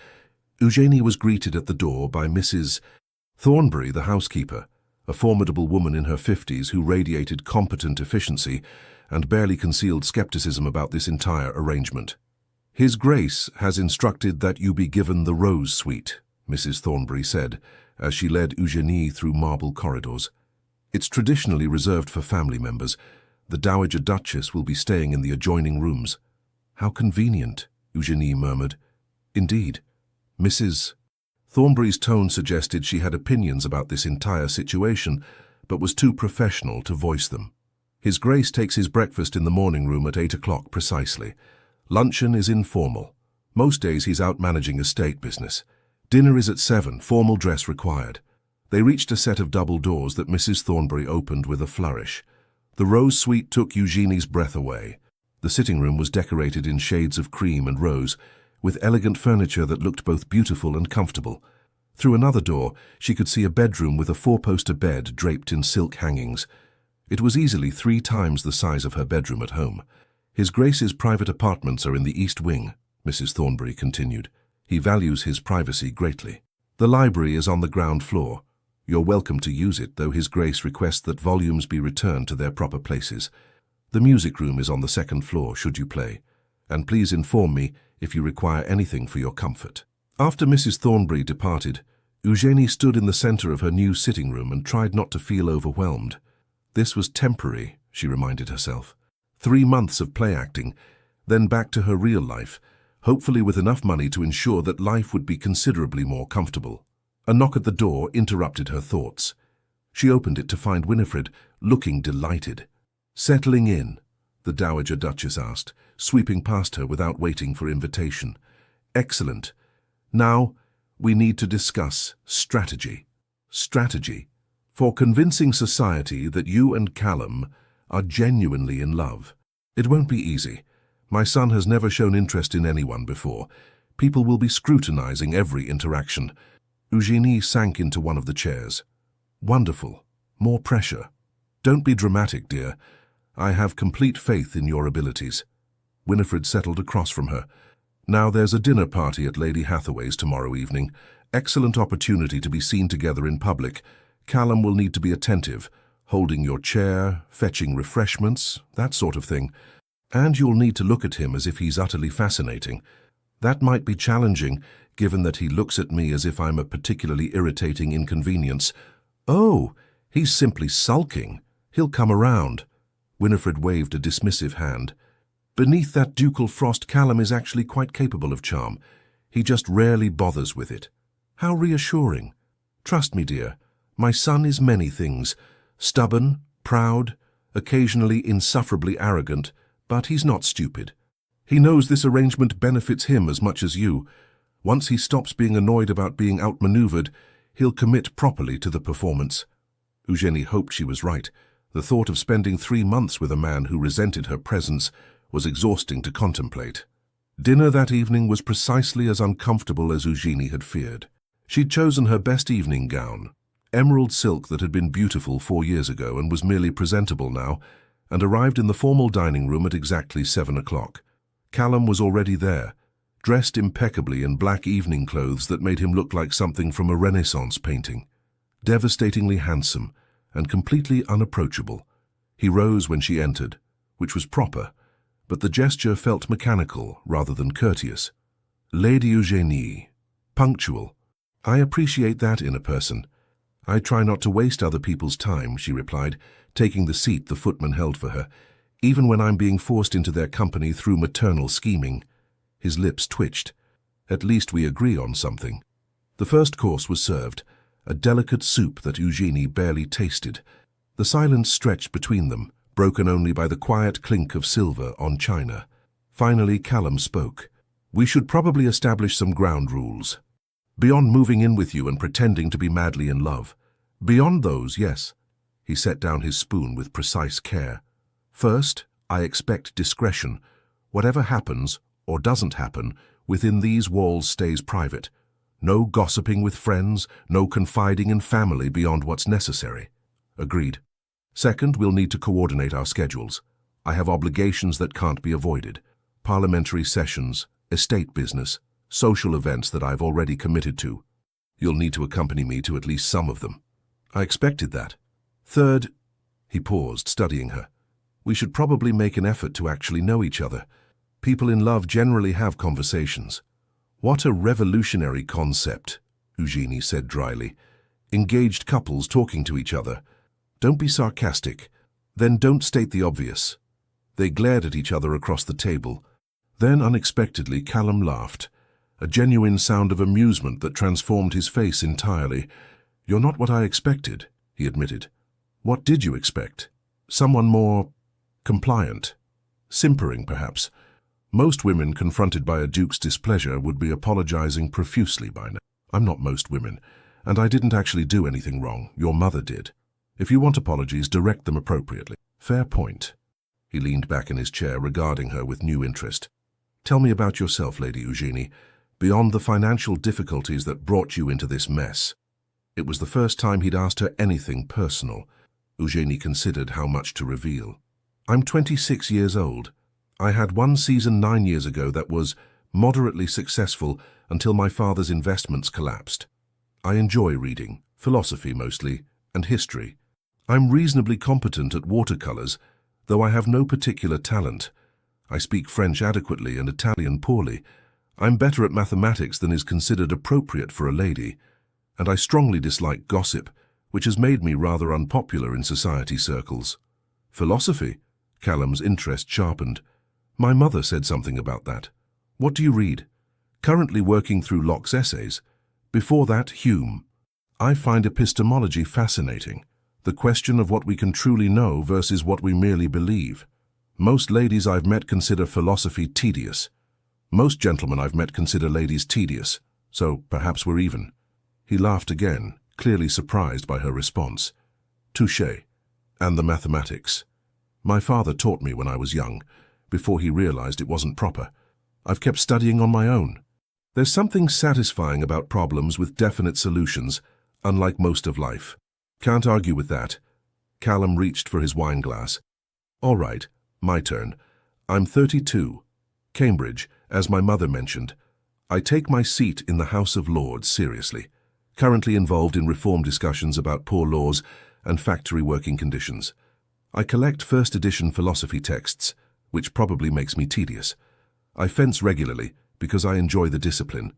Eugenie was greeted at the door by Mrs. Thornbury, the housekeeper, a formidable woman in her 50s who radiated competent efficiency and barely concealed skepticism about this entire arrangement. "His Grace has instructed that you be given the Rose Suite," Mrs. Thornbury said, as she led Eugenie through marble corridors. "It's traditionally reserved for family members. The Dowager Duchess will be staying in the adjoining rooms." "How convenient," Eugenie murmured. "Indeed." Mrs. Thornbury's tone suggested she had opinions about this entire situation, but was too professional to voice them. "His Grace takes his breakfast in the morning room at 8 o'clock precisely. Luncheon is informal. Most days he's out managing estate business. Dinner is at 7, formal dress required." They reached a set of double doors that Mrs. Thornbury opened with a flourish. The Rose Suite took Eugenie's breath away. The sitting room was decorated in shades of cream and rose, with elegant furniture that looked both beautiful and comfortable. Through another door, she could see a bedroom with a 4-poster bed draped in silk hangings. It was easily 3 times the size of her bedroom at home. "His Grace's private apartments are in the East Wing," Mrs. Thornbury continued. "He values his privacy greatly." The library is on the ground floor. You're welcome to use it, though His Grace requests that volumes be returned to their proper places. The music room is on the second floor, should you play. And please inform me if you require anything for your comfort. After Mrs. Thornbury departed, Eugenie stood in the center of her new sitting room and tried not to feel overwhelmed. This was temporary, she reminded herself. 3 months of play acting, then back to her real life, hopefully with enough money to ensure that life would be considerably more comfortable. A knock at the door interrupted her thoughts. She opened it to find Winifred, looking delighted. "Settling in?" the Dowager Duchess asked, sweeping past her without waiting for invitation. "Excellent. Now, we need to discuss strategy." Strategy for convincing society that you and Callum are genuinely in love. It won't be easy. My son has never shown interest in anyone before. People will be scrutinizing every interaction. Eugenie sank into one of the chairs. "Wonderful. More pressure. Don't be dramatic, dear. I have complete faith in your abilities." Winifred settled across from her. "Now there's a dinner party at Lady Hathaway's tomorrow evening. Excellent opportunity to be seen together in public. Callum will need to be attentive, holding your chair, fetching refreshments, that sort of thing. And you'll need to look at him as if he's utterly fascinating. That might be challenging, given that he looks at me as if I'm a particularly irritating inconvenience." "Oh, he's simply sulking. He'll come around." Winifred waved a dismissive hand. "Beneath that ducal frost, Callum is actually quite capable of charm. He just rarely bothers with it." "How reassuring. Trust me, dear. My son is many things. Stubborn, proud, occasionally insufferably arrogant, but he's not stupid. He knows this arrangement benefits him as much as you. Once he stops being annoyed about being outmaneuvered, he'll commit properly to the performance." Eugenie hoped she was right. The thought of spending 3 months with a man who resented her presence was exhausting to contemplate. Dinner that evening was precisely as uncomfortable as Eugenie had feared. She'd chosen her best evening gown, emerald silk that had been beautiful 4 years ago and was merely presentable now, and arrived in the formal dining room at exactly 7 o'clock. Callum was already there, dressed impeccably in black evening clothes that made him look like something from a Renaissance painting. Devastatingly handsome and completely unapproachable. He rose when she entered, which was proper, but the gesture felt mechanical rather than courteous. "Lady Eugenie. Punctual. I appreciate that in a person. I try not to waste other people's time," she replied, taking the seat the footman held for her, "even when I'm being forced into their company through maternal scheming." His lips twitched. "At least we agree on something." The first course was served, a delicate soup that Eugenie barely tasted. The silence stretched between them, broken only by the quiet clink of silver on china. Finally, Callum spoke. "We should probably establish some ground rules. Beyond moving in with you and pretending to be madly in love. Beyond those, yes." He set down his spoon with precise care. "First, I expect discretion. Whatever happens, or doesn't happen, within these walls stays private. No gossiping with friends, no confiding in family beyond what's necessary." "Agreed." "Second, we'll need to coordinate our schedules. I have obligations that can't be avoided. Parliamentary sessions, estate business, social events that I've already committed to. You'll need to accompany me to at least some of them." "I expected that." "Third," he paused, studying her, "we should probably make an effort to actually know each other. People in love generally have conversations." "What a revolutionary concept," Eugenie said dryly. "Engaged couples talking to each other. Don't be sarcastic. Then don't state the obvious." They glared at each other across the table. Then, unexpectedly, Callum laughed, a genuine sound of amusement that transformed his face entirely. "You're not what I expected," he admitted. "What did you expect? Someone more compliant? Simpering, perhaps? Most women confronted by a duke's displeasure would be apologizing profusely by now. I'm not most women, and I didn't actually do anything wrong. Your mother did. If you want apologies, direct them appropriately." "Fair point." He leaned back in his chair, regarding her with new interest. "Tell me about yourself, Lady Eugenie, beyond the financial difficulties that brought you into this mess." It was the first time he'd asked her anything personal. Eugenie considered how much to reveal. "I'm 26 years old. I had one season 9 years ago that was moderately successful until my father's investments collapsed. I enjoy reading, philosophy mostly, and history. I'm reasonably competent at watercolors, though I have no particular talent. I speak French adequately and Italian poorly. I'm better at mathematics than is considered appropriate for a lady, and I strongly dislike gossip, which has made me rather unpopular in society circles. Philosophy? Callum's interest sharpened. My mother said something about that. What do you read? Currently working through Locke's essays. Before that, Hume. I find epistemology fascinating, the question of what we can truly know versus what we merely believe. Most ladies I've met consider philosophy tedious. Most gentlemen I've met consider ladies tedious, so perhaps we're even. He laughed again, clearly surprised by her response. Touché. And the mathematics. My father taught me when I was young, before he realized it wasn't proper. I've kept studying on my own. There's something satisfying about problems with definite solutions, unlike most of life. Can't argue with that. Callum reached for his wine glass. All right, my turn. I'm 32. Cambridge, as my mother mentioned. I take my seat in the House of Lords seriously. Currently involved in reform discussions about poor laws and factory working conditions. I collect first edition philosophy texts, which probably makes me tedious. I fence regularly because I enjoy the discipline.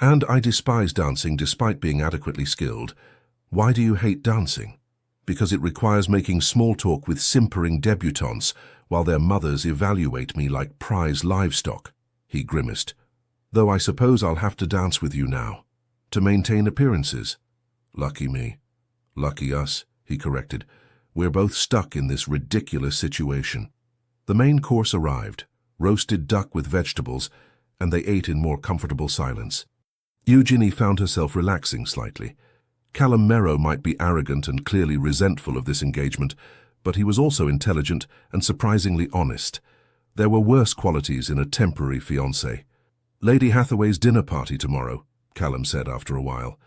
And I despise dancing despite being adequately skilled. Why do you hate dancing? Because it requires making small talk with simpering debutantes while their mothers evaluate me like prize livestock, he grimaced. Though I suppose I'll have to dance with you now, to maintain appearances. Lucky me. Lucky us, he corrected. We're both stuck in this ridiculous situation. The main course arrived, roasted duck with vegetables, and they ate in more comfortable silence. Eugenie found herself relaxing slightly. Callum Merrow might be arrogant and clearly resentful of this engagement, but he was also intelligent and surprisingly honest. There were worse qualities in a temporary fiancé. Lady Hathaway's dinner party tomorrow, Callum said after a while.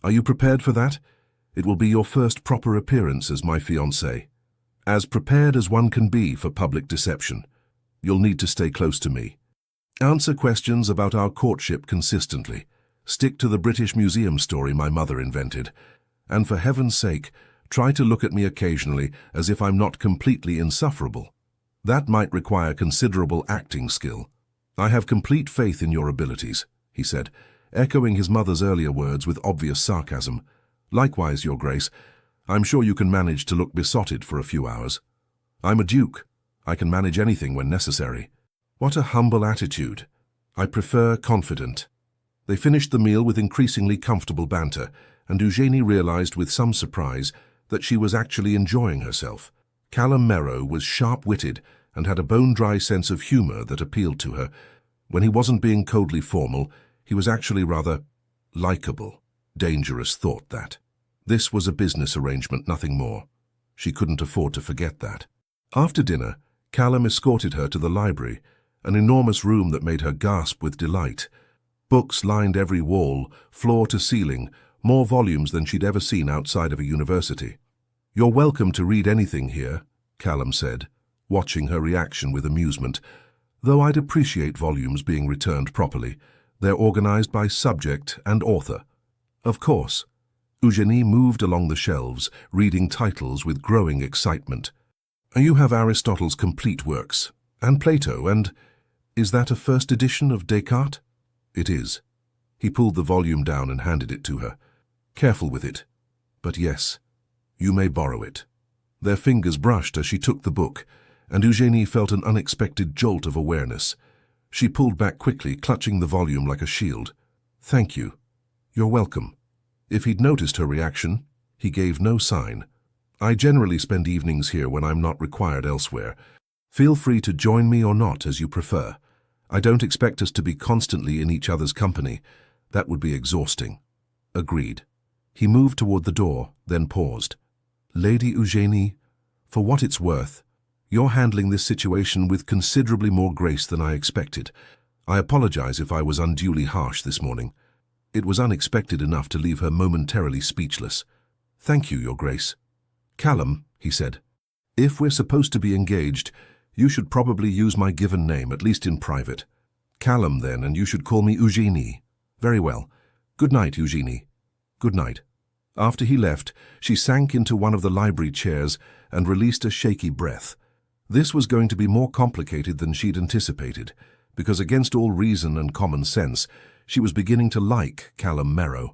Are you prepared for that? It will be your first proper appearance as my fiancé. As prepared as one can be for public deception. You'll need to stay close to me. Answer questions about our courtship consistently. Stick to the British Museum story my mother invented. And for heaven's sake, try to look at me occasionally as if I'm not completely insufferable. That might require considerable acting skill. I have complete faith in your abilities, he said, echoing his mother's earlier words with obvious sarcasm. Likewise, Your Grace, I'm sure you can manage to look besotted for a few hours. I'm a duke. I can manage anything when necessary. What a humble attitude. I prefer confident. They finished the meal with increasingly comfortable banter, and Eugenie realized with some surprise that she was actually enjoying herself. Callum Merrow was sharp-witted and had a bone-dry sense of humor that appealed to her. When he wasn't being coldly formal, he was actually rather likable. Dangerous thought, that. This was a business arrangement, nothing more. She couldn't afford to forget that. After dinner, Callum escorted her to the library, an enormous room that made her gasp with delight. Books lined every wall, floor to ceiling, more volumes than she'd ever seen outside of a university. You're welcome to read anything here, Callum said, watching her reaction with amusement. Though I'd appreciate volumes being returned properly. They're organized by subject and author. Of course. Eugenie moved along the shelves, reading titles with growing excitement. You have Aristotle's complete works, and Plato, and... Is that a first edition of Descartes? It is. He pulled the volume down and handed it to her. Careful with it. But yes, you may borrow it. Their fingers brushed as she took the book, and Eugenie felt an unexpected jolt of awareness. She pulled back quickly, clutching the volume like a shield. Thank you. You're welcome. If he'd noticed her reaction, he gave no sign. I generally spend evenings here when I'm not required elsewhere. Feel free to join me or not, as you prefer. I don't expect us to be constantly in each other's company. That would be exhausting. Agreed. He moved toward the door, then paused. Lady Eugenie, for what it's worth, you're handling this situation with considerably more grace than I expected. I apologize if I was unduly harsh this morning. It was unexpected enough to leave her momentarily speechless. Thank you, Your Grace. Callum, he said, if we're supposed to be engaged, you should probably use my given name, at least in private. Callum, then, and you should call me Eugenie. Very well. Good night, Eugenie. Good night." After he left, she sank into one of the library chairs and released a shaky breath. This was going to be more complicated than she'd anticipated, because against all reason and common sense, she was beginning to like Callum Merrow,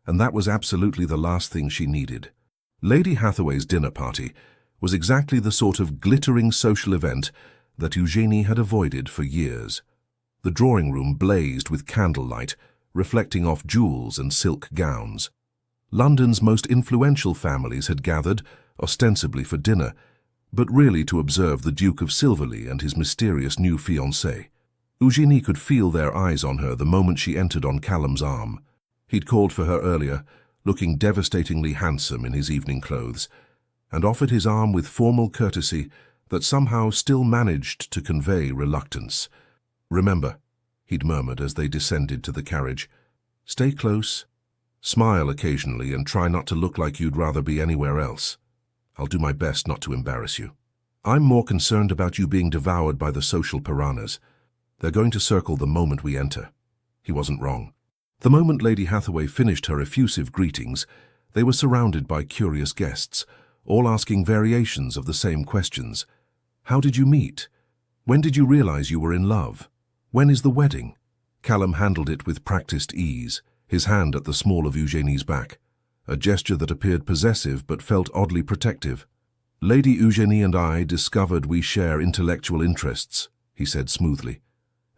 and that was absolutely the last thing she needed. Lady Hathaway's dinner party was exactly the sort of glittering social event that Eugenie had avoided for years. The drawing room blazed with candlelight, reflecting off jewels and silk gowns. London's most influential families had gathered, ostensibly for dinner, but really to observe the Duke of Silverley and his mysterious new fiancé. Eugenie could feel their eyes on her the moment she entered on Callum's arm. He'd called for her earlier, looking devastatingly handsome in his evening clothes, and offered his arm with formal courtesy that somehow still managed to convey reluctance. "Remember," he'd murmured as they descended to the carriage, "stay close, smile occasionally, and try not to look like you'd rather be anywhere else. I'll do my best not to embarrass you. I'm more concerned about you being devoured by the social piranhas. They're going to circle the moment we enter." He wasn't wrong. The moment Lady Hathaway finished her effusive greetings, they were surrounded by curious guests, all asking variations of the same questions. How did you meet? When did you realize you were in love? When is the wedding? Callum handled it with practiced ease, his hand at the small of Eugenie's back, a gesture that appeared possessive but felt oddly protective. "Lady Eugenie and I discovered we share intellectual interests," he said smoothly.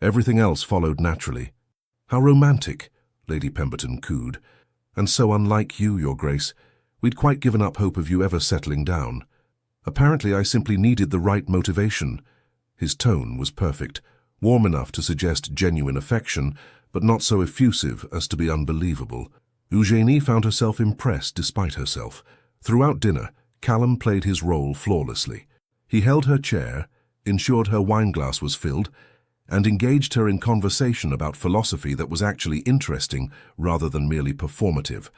"Everything else followed naturally." "How romantic," Lady Pemberton cooed. "And so unlike you, Your Grace. We'd quite given up hope of you ever settling down. Apparently I simply needed the right motivation." His tone was perfect, warm enough to suggest genuine affection, but not so effusive as to be unbelievable. Eugenie found herself impressed despite herself. Throughout dinner, Callum played his role flawlessly. He held her chair, ensured her wineglass was filled, and engaged her in conversation about philosophy that was actually interesting rather than merely performative.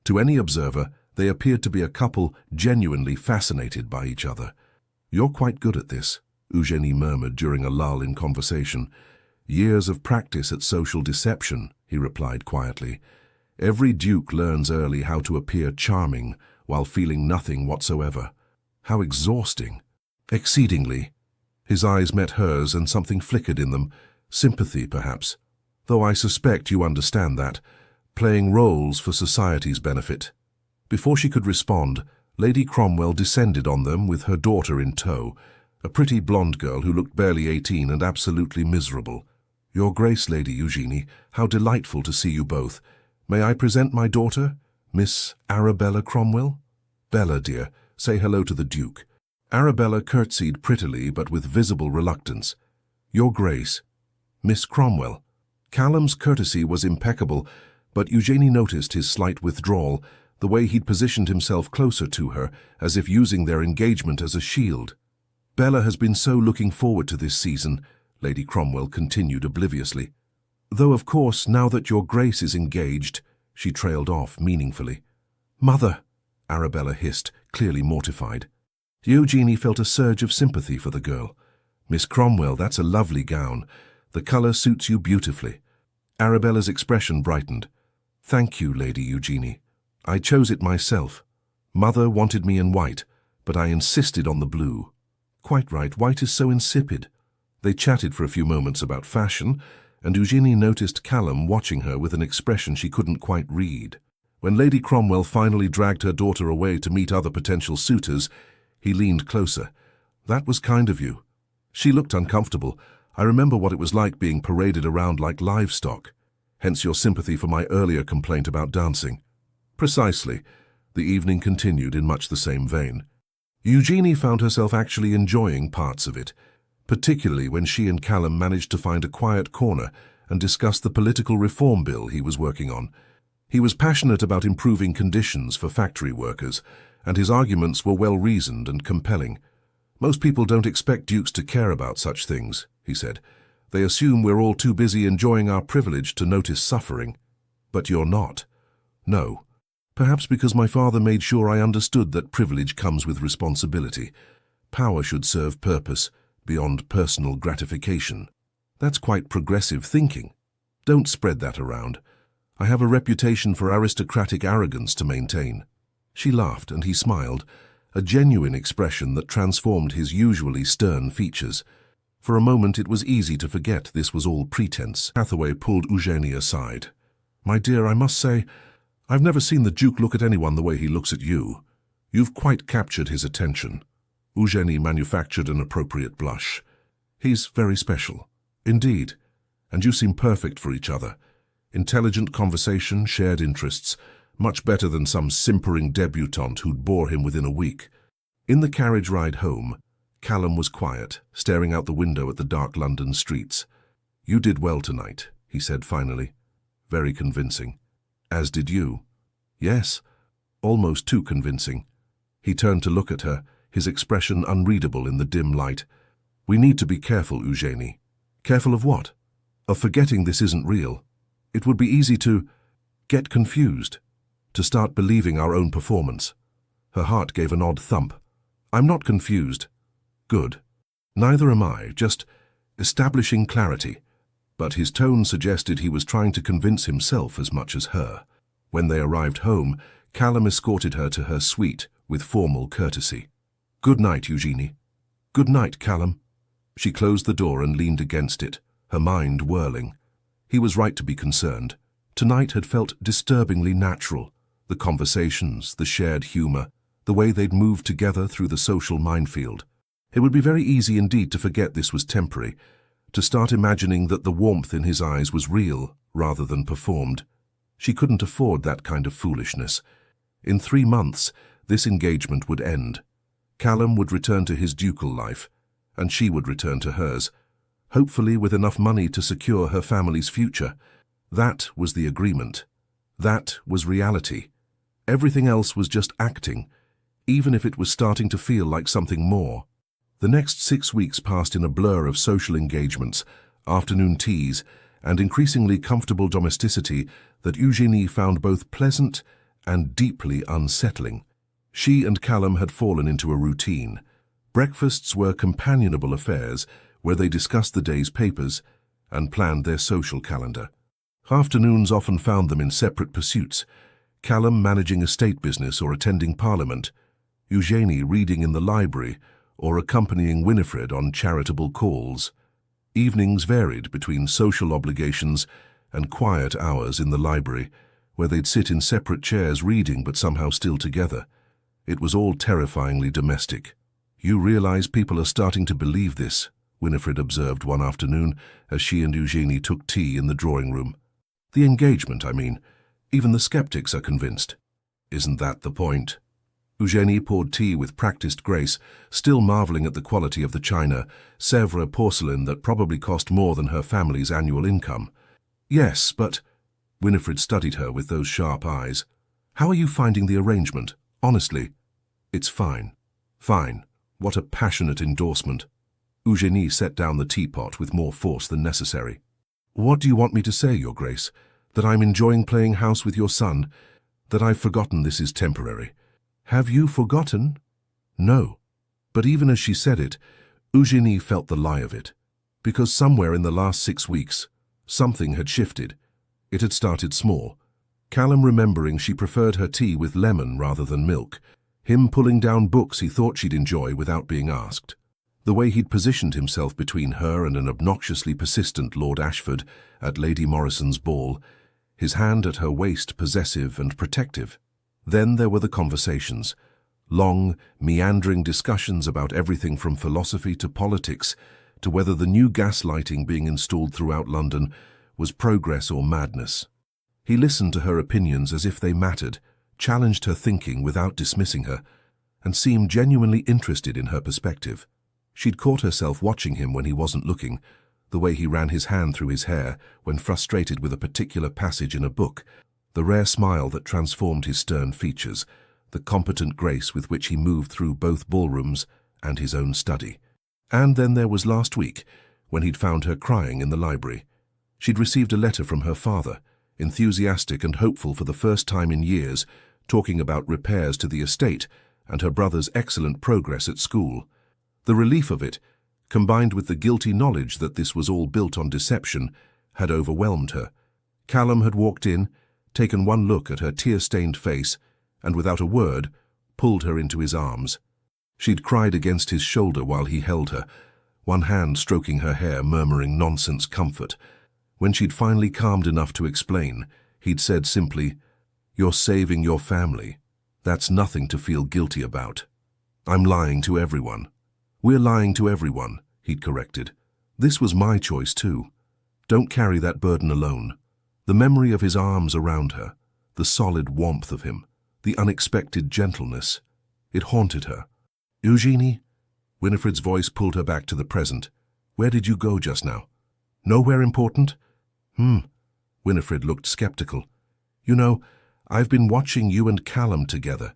To any observer, they appeared to be a couple genuinely fascinated by each other. "You're quite good at this," Eugenie murmured during a lull in conversation. "Years of practice at social deception," he replied quietly. "Every duke learns early how to appear charming while feeling nothing whatsoever. How exhausting." "Exceedingly." His eyes met hers and something flickered in them, sympathy perhaps. "Though I suspect you understand that. Playing roles for society's benefit." Before she could respond, Lady Cromwell descended on them with her daughter in tow, a pretty blonde girl who looked barely 18 and absolutely miserable. "Your Grace, Lady Eugenie, how delightful to see you both. May I present my daughter, Miss Arabella Cromwell? Bella, dear, say hello to the Duke." Arabella curtsied prettily but with visible reluctance. "Your Grace, Miss Cromwell." Callum's courtesy was impeccable, but Eugenie noticed his slight withdrawal, the way he'd positioned himself closer to her, as if using their engagement as a shield. "Bella has been so looking forward to this season," Lady Cromwell continued obliviously. "Though, of course, now that Your Grace is engaged," she trailed off meaningfully. "Mother," Arabella hissed, clearly mortified. Eugenie felt a surge of sympathy for the girl. "Miss Cromwell, that's a lovely gown. The color suits you beautifully." Arabella's expression brightened. "Thank you, Lady Eugenie. I chose it myself. Mother wanted me in white, but I insisted on the blue." "Quite right, white is so insipid." They chatted for a few moments about fashion, and Eugenie noticed Callum watching her with an expression she couldn't quite read. When Lady Cromwell finally dragged her daughter away to meet other potential suitors, he leaned closer. "That was kind of you." She looked uncomfortable. "I remember what it was like being paraded around like livestock. Hence your sympathy for my earlier complaint about dancing." "Precisely." The evening continued in much the same vein. Eugenie found herself actually enjoying parts of it, particularly when she and Callum managed to find a quiet corner and discuss the political reform bill he was working on. He was passionate about improving conditions for factory workers, and his arguments were well-reasoned and compelling. "Most people don't expect dukes to care about such things," he said. "They assume we're all too busy enjoying our privilege to notice suffering. But you're not." "No. Perhaps because my father made sure I understood that privilege comes with responsibility. Power should serve purpose, beyond personal gratification." "That's quite progressive thinking." "Don't spread that around. I have a reputation for aristocratic arrogance to maintain." She laughed, and he smiled, a genuine expression that transformed his usually stern features. For a moment it was easy to forget this was all pretense. Hathaway pulled Eugenie aside. "My dear, I must say, I've never seen the Duke look at anyone the way he looks at you. You've quite captured his attention." Eugenie manufactured an appropriate blush. "He's very special. Indeed. And you seem perfect for each other. Intelligent conversation, shared interests, much better than some simpering debutante who'd bore him within a week." In the carriage ride home, Callum was quiet, staring out the window at the dark London streets. "You did well tonight," he said finally. "Very convincing. As did you." "Yes, almost too convincing." He turned to look at her, his expression unreadable in the dim light. "We need to be careful, Eugenie." "Careful of what?" "Of forgetting this isn't real. It would be easy to get confused, to start believing our own performance." Her heart gave an odd thump. "I'm not confused." "Good. Neither am I, just establishing clarity." But his tone suggested he was trying to convince himself as much as her. When they arrived home, Callum escorted her to her suite with formal courtesy. "Good night, Eugenie." "Good night, Callum." She closed the door and leaned against it, her mind whirling. He was right to be concerned. Tonight had felt disturbingly natural. The conversations, the shared humor, the way they'd moved together through the social minefield. It would be very easy indeed to forget this was temporary, to start imagining that the warmth in his eyes was real rather than performed. She couldn't afford that kind of foolishness. In 3 months, this engagement would end. Callum would return to his ducal life, and she would return to hers, hopefully with enough money to secure her family's future. That was the agreement. That was reality. Everything else was just acting, even if it was starting to feel like something more. The next 6 weeks passed in a blur of social engagements, afternoon teas, and increasingly comfortable domesticity that Eugenie found both pleasant and deeply unsettling. She and Callum had fallen into a routine. Breakfasts were companionable affairs where they discussed the day's papers and planned their social calendar. Afternoons often found them in separate pursuits, Callum managing a state business or attending Parliament, Eugenie reading in the library or accompanying Winifred on charitable calls. Evenings varied between social obligations and quiet hours in the library, where they'd sit in separate chairs reading but somehow still together. It was all terrifyingly domestic. "You realize people are starting to believe this," Winifred observed one afternoon as she and Eugenie took tea in the drawing room. "The engagement, I mean. Even the skeptics are convinced." "Isn't that the point?" Eugenie poured tea with practiced grace, still marveling at the quality of the china, Sèvres porcelain that probably cost more than her family's annual income. "Yes, but—" Winifred studied her with those sharp eyes. "How are you finding the arrangement? Honestly." "It's fine." "Fine. What a passionate endorsement." Eugenie set down the teapot with more force than necessary. "What do you want me to say, Your Grace? That I'm enjoying playing house with your son? That I've forgotten this is temporary?" "Have you forgotten?" "No." But even as she said it, Eugenie felt the lie of it. Because somewhere in the last 6 weeks, something had shifted. It had started small. Callum remembering she preferred her tea with lemon rather than milk. Him pulling down books he thought she'd enjoy without being asked. The way he'd positioned himself between her and an obnoxiously persistent Lord Ashford at Lady Morrison's ball, his hand at her waist possessive and protective. Then there were the conversations. Long, meandering discussions about everything from philosophy to politics, to whether the new gas lighting being installed throughout London was progress or madness. He listened to her opinions as if they mattered, challenged her thinking without dismissing her, and seemed genuinely interested in her perspective. She'd caught herself watching him when he wasn't looking, the way he ran his hand through his hair when frustrated with a particular passage in a book, the rare smile that transformed his stern features, the competent grace with which he moved through both ballrooms and his own study. And then there was last week, when he'd found her crying in the library. She'd received a letter from her father, enthusiastic and hopeful for the first time in years, talking about repairs to the estate and her brother's excellent progress at school. The relief of it, combined with the guilty knowledge that this was all built on deception, had overwhelmed her. Callum had walked in, taken one look at her tear-stained face, and without a word, pulled her into his arms. She'd cried against his shoulder while he held her, one hand stroking her hair, murmuring nonsense comfort. When she'd finally calmed enough to explain, he'd said simply, "You're saving your family. That's nothing to feel guilty about." "I'm lying to everyone." "We're lying to everyone," he'd corrected. "This was my choice too. Don't carry that burden alone." The memory of his arms around her, the solid warmth of him, the unexpected gentleness, it haunted her. "Eugenie?" Winifred's voice pulled her back to the present. "Where did you go just now? Nowhere important?" Winifred looked skeptical. "You know, I've been watching you and Callum together.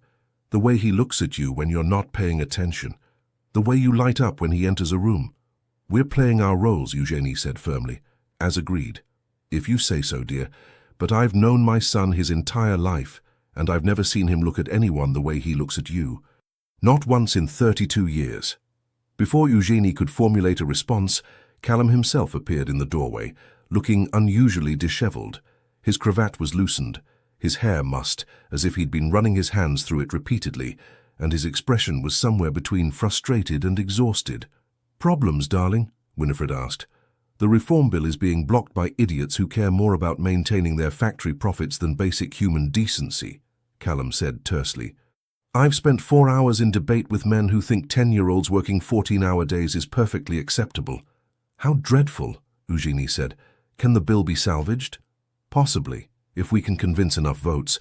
The way he looks at you when you're not paying attention. The way you light up when he enters a room." "We're playing our roles," Eugenie said firmly. "As agreed." "If you say so, dear. But I've known my son his entire life, and I've never seen him look at anyone the way he looks at you. Not once in 32 years. Before Eugenie could formulate a response, Callum himself appeared in the doorway, looking unusually disheveled. His cravat was loosened, his hair mussed, as if he'd been running his hands through it repeatedly, and his expression was somewhere between frustrated and exhausted. "Problems, darling?" Winifred asked. "The reform bill is being blocked by idiots who care more about maintaining their factory profits than basic human decency," Callum said tersely. "I've spent 4 hours in debate with men who think 10-year-olds working 14-hour days is perfectly acceptable." "How dreadful," Eugenie said. "Can the bill be salvaged?" "Possibly, if we can convince enough votes,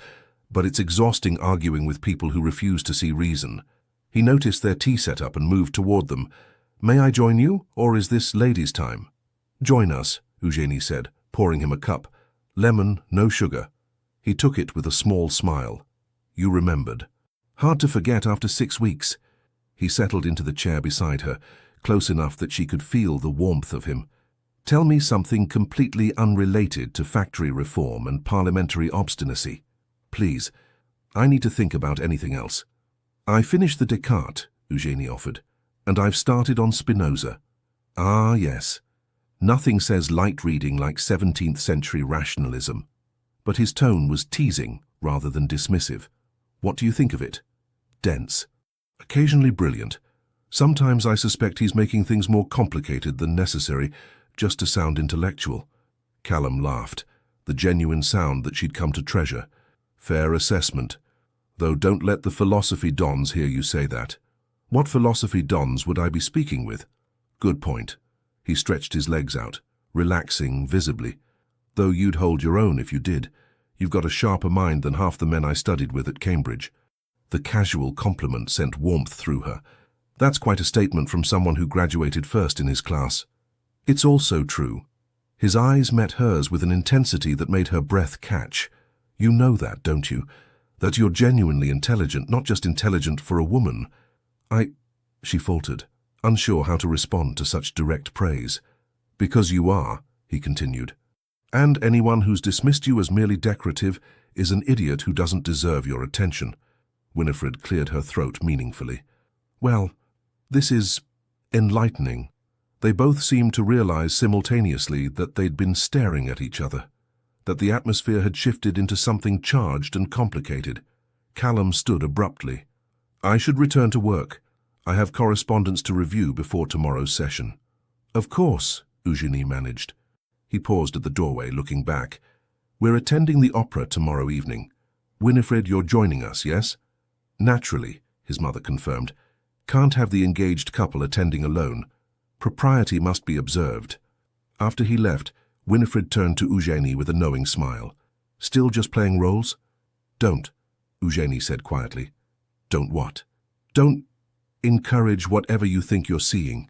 but it's exhausting arguing with people who refuse to see reason." He noticed their tea set up and moved toward them. "May I join you, or is this ladies' time?" "Join us," Eugenie said, pouring him a cup. "Lemon, no sugar." He took it with a small smile. "You remembered." "Hard to forget after 6 weeks." He settled into the chair beside her, close enough that she could feel the warmth of him. "Tell me something completely unrelated to factory reform and parliamentary obstinacy. Please. I need to think about anything else." "I finished the Descartes," Eugenie offered, "and I've started on Spinoza." "Ah, yes. Nothing says light reading like 17th century rationalism." But his tone was teasing rather than dismissive. "What do you think of it?" "Dense. Occasionally brilliant. Sometimes I suspect he's making things more complicated than necessary, just to sound intellectual." Callum laughed, the genuine sound that she'd come to treasure. "Fair assessment. Though don't let the philosophy dons hear you say that." "What philosophy dons would I be speaking with?" "Good point." He stretched his legs out, relaxing visibly. "Though you'd hold your own if you did. You've got a sharper mind than half the men I studied with at Cambridge." The casual compliment sent warmth through her. "That's quite a statement from someone who graduated first in his class." "It's also true." His eyes met hers with an intensity that made her breath catch. "You know that, don't you? That you're genuinely intelligent, not just intelligent for a woman." She faltered, unsure how to respond to such direct praise. "Because you are," he continued. "And anyone who's dismissed you as merely decorative is an idiot who doesn't deserve your attention." Winifred cleared her throat meaningfully. "Well, this is enlightening." They both seemed to realize simultaneously that they'd been staring at each other, that the atmosphere had shifted into something charged and complicated. Callum stood abruptly. "I should return to work. I have correspondence to review before tomorrow's session." "Of course," Eugenie managed. He paused at the doorway, looking back. "We're attending the opera tomorrow evening. Winifred, you're joining us, yes?" "Naturally," his mother confirmed. "Can't have the engaged couple attending alone. Propriety must be observed." After he left, Winifred turned to Eugenie with a knowing smile. "Still just playing roles?" "Don't," Eugenie said quietly. "Don't what?" "Don't encourage whatever you think you're seeing.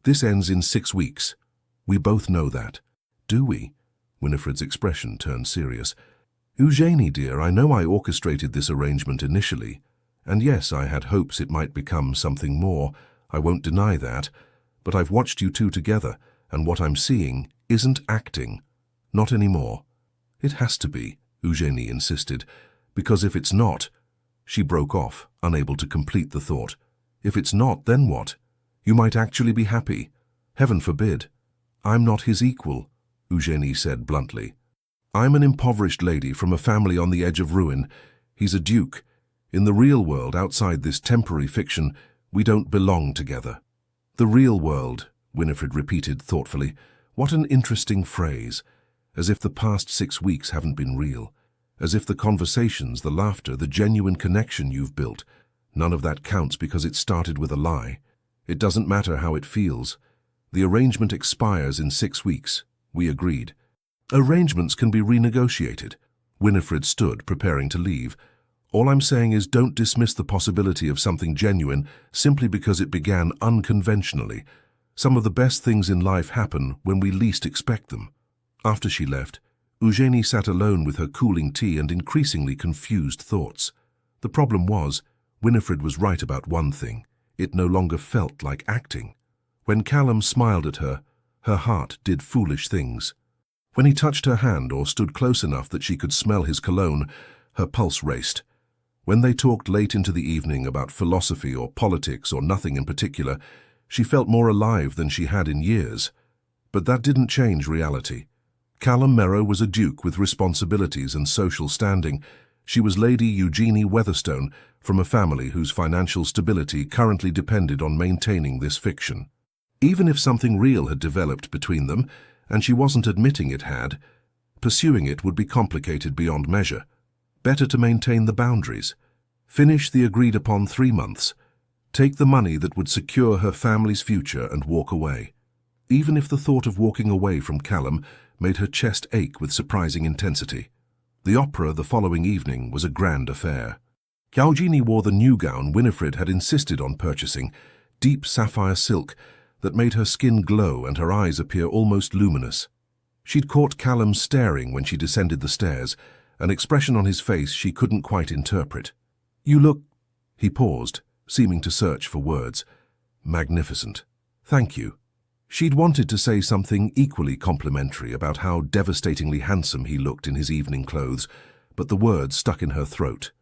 This ends in 6 weeks. We both know that." "Do we?" Winifred's expression turned serious. "Eugenie, dear, I know I orchestrated this arrangement initially. And yes, I had hopes it might become something more. I won't deny that. But I've watched you two together, and what I'm seeing isn't acting. Not anymore." "It has to be," Eugenie insisted. "Because if it's not—" She broke off, unable to complete the thought. "If it's not, then what? You might actually be happy. Heaven forbid." "I'm not his equal," Eugenie said bluntly. I'm an impoverished lady from a family on the edge of ruin. He's a duke. In the real world, outside this temporary fiction, we don't belong together." "The real world," Winifred repeated thoughtfully. What an interesting phrase. As if the past 6 weeks haven't been real. As if the conversations, the laughter, the genuine connection you've built, none of that counts because it started with a lie. It doesn't matter how it feels. The arrangement expires in 6 weeks. We agreed. Arrangements can be renegotiated. Winifred stood, preparing to leave. All I'm saying is don't dismiss the possibility of something genuine simply because it began unconventionally. Some of the best things in life happen when we least expect them. After she left, Eugénie sat alone with her cooling tea and increasingly confused thoughts. The problem was, Winifred was right about one thing. It no longer felt like acting. When Callum smiled at her, her heart did foolish things. When he touched her hand or stood close enough that she could smell his cologne, her pulse raced. When they talked late into the evening about philosophy or politics or nothing in particular, she felt more alive than she had in years. But that didn't change reality. Callum Merrow was a duke with responsibilities and social standing. She was Lady Eugénie Weatherstone, from a family whose financial stability currently depended on maintaining this fiction. Even if something real had developed between them, and she wasn't admitting it had, pursuing it would be complicated beyond measure. Better to maintain the boundaries. Finish the agreed-upon 3 months. Take the money that would secure her family's future and walk away. Even if the thought of walking away from Callum made her chest ache with surprising intensity. The opera the following evening was a grand affair. Eugénie wore the new gown Winifred had insisted on purchasing, deep sapphire silk that made her skin glow and her eyes appear almost luminous. She'd caught Callum staring when she descended the stairs, an expression on his face she couldn't quite interpret. "You look—" He paused, seeming to search for words. "Magnificent. Thank you." She'd wanted to say something equally complimentary about how devastatingly handsome he looked in his evening clothes, but the words stuck in her throat.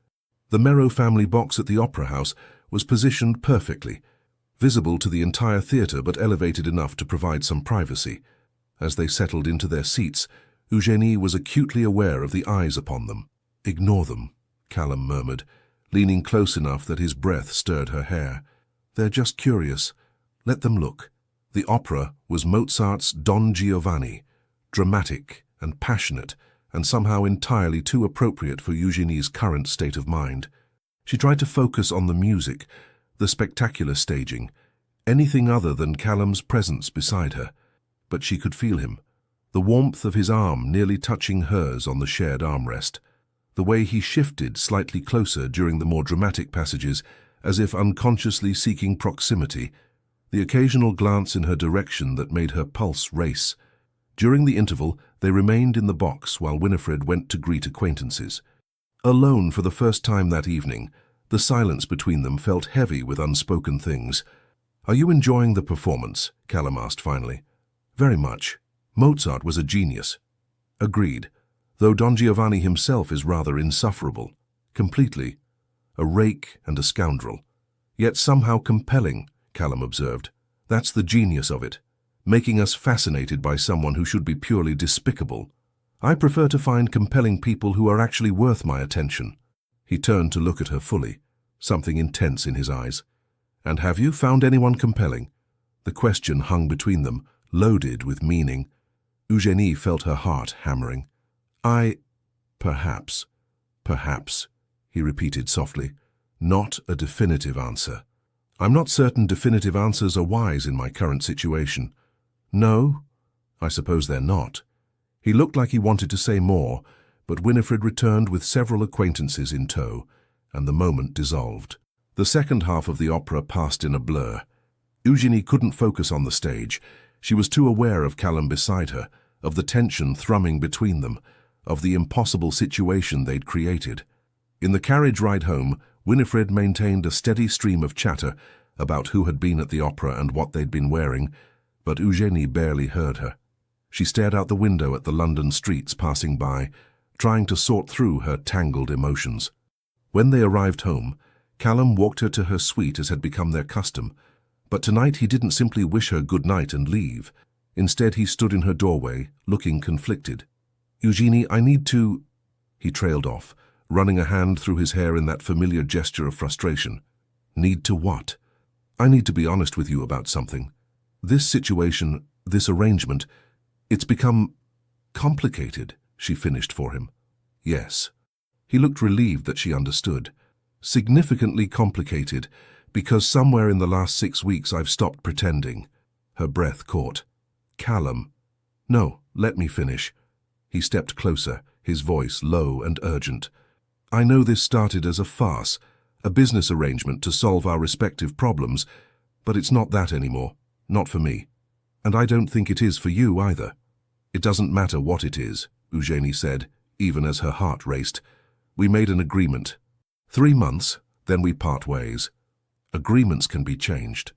The Merrow family box at the Opera House was positioned perfectly, visible to the entire theatre but elevated enough to provide some privacy. As they settled into their seats, Eugénie was acutely aware of the eyes upon them. "Ignore them," Callum murmured, leaning close enough that his breath stirred her hair. "They're just curious. Let them look." The opera was Mozart's Don Giovanni, dramatic and passionate, and somehow entirely too appropriate for Eugénie's current state of mind. She tried to focus on the music, the spectacular staging, anything other than Callum's presence beside her. But she could feel him, the warmth of his arm nearly touching hers on the shared armrest, the way he shifted slightly closer during the more dramatic passages, as if unconsciously seeking proximity, the occasional glance in her direction that made her pulse race. During the interval, they remained in the box while Winifred went to greet acquaintances. Alone for the first time that evening, the silence between them felt heavy with unspoken things. "Are you enjoying the performance?" Callum asked finally. "Very much. Mozart was a genius." "Agreed, though Don Giovanni himself is rather insufferable. Completely. A rake and a scoundrel. Yet somehow compelling," Callum observed. "That's the genius of it, making us fascinated by someone who should be purely despicable. I prefer to find compelling people who are actually worth my attention." He turned to look at her fully, something intense in his eyes. "And have you found anyone compelling?" The question hung between them, loaded with meaning. Eugénie felt her heart hammering. Perhaps, he repeated softly. "Not a definitive answer. I'm not certain definitive answers are wise in my current situation." "No, I suppose they're not." He looked like he wanted to say more, but Winifred returned with several acquaintances in tow, and the moment dissolved. The second half of the opera passed in a blur. Eugénie couldn't focus on the stage. She was too aware of Callum beside her, of the tension thrumming between them, of the impossible situation they'd created. In the carriage ride home, Winifred maintained a steady stream of chatter about who had been at the opera and what they'd been wearing, but Eugénie barely heard her. She stared out the window at the London streets passing by, trying to sort through her tangled emotions. When they arrived home, Callum walked her to her suite as had become their custom, but tonight he didn't simply wish her good night and leave. Instead, he stood in her doorway, looking conflicted. Eugenie, I need to... He trailed off, running a hand through his hair in that familiar gesture of frustration. Need to what? I need to be honest with you about something. This situation, this arrangement, it's become complicated, she finished for him. Yes. He looked relieved that she understood. Significantly complicated, because somewhere in the last 6 weeks I've stopped pretending. Her breath caught. Callum. No, let me finish. He stepped closer, his voice low and urgent. I know this started as a farce, a business arrangement to solve our respective problems, but it's not that anymore, not for me. And I don't think it is for you either. It doesn't matter what it is, Eugenie said, even as her heart raced. We made an agreement. 3 months, then we part ways. Agreements can be changed.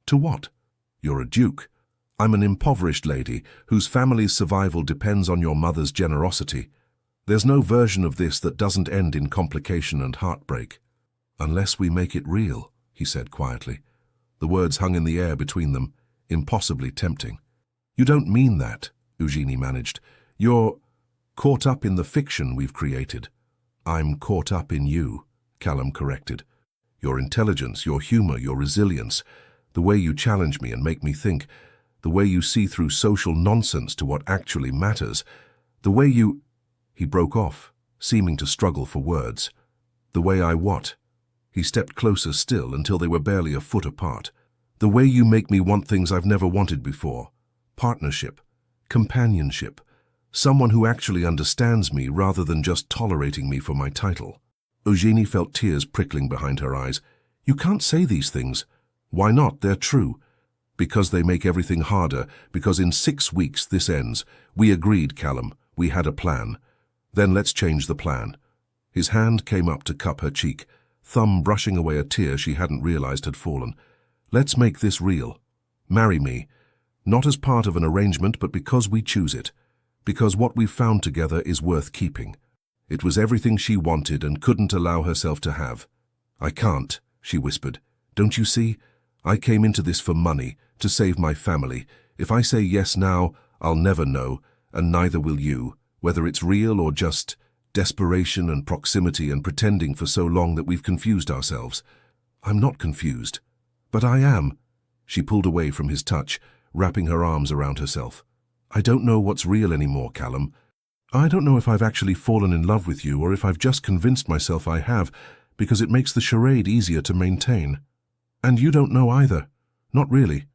To what? You're a duke. I'm an impoverished lady whose family's survival depends on your mother's generosity. There's no version of this that doesn't end in complication and heartbreak. Unless we make it real, he said quietly. The words hung in the air between them, impossibly tempting. You don't mean that, Eugenie managed. You're caught up in the fiction we've created. I'm caught up in you, Callum corrected. Your intelligence, your humor, your resilience, the way you challenge me and make me think, the way you see through social nonsense to what actually matters, the way you... He broke off, seeming to struggle for words. The way I what? He stepped closer still until they were barely a foot apart. The way you make me want things I've never wanted before. Partnership, companionship, someone who actually understands me rather than just tolerating me for my title. Eugenie felt tears prickling behind her eyes. You can't say these things. Why not? They're true. Because they make everything harder, because in 6 weeks this ends. We agreed, Callum. We had a plan. Then let's change the plan. His hand came up to cup her cheek, thumb brushing away a tear she hadn't realized had fallen. Let's make this real. Marry me. Not as part of an arrangement, but because we choose it. Because what we've found together is worth keeping. It was everything she wanted and couldn't allow herself to have. I can't, she whispered. Don't you see? I came into this for money, to save my family. If I say yes now, I'll never know, and neither will you, whether it's real or just desperation and proximity and pretending for so long that we've confused ourselves. I'm not confused. But I am. She pulled away from his touch, wrapping her arms around herself. I don't know what's real anymore, Callum. I don't know if I've actually fallen in love with you or if I've just convinced myself I have, because it makes the charade easier to maintain. And you don't know either. Not really.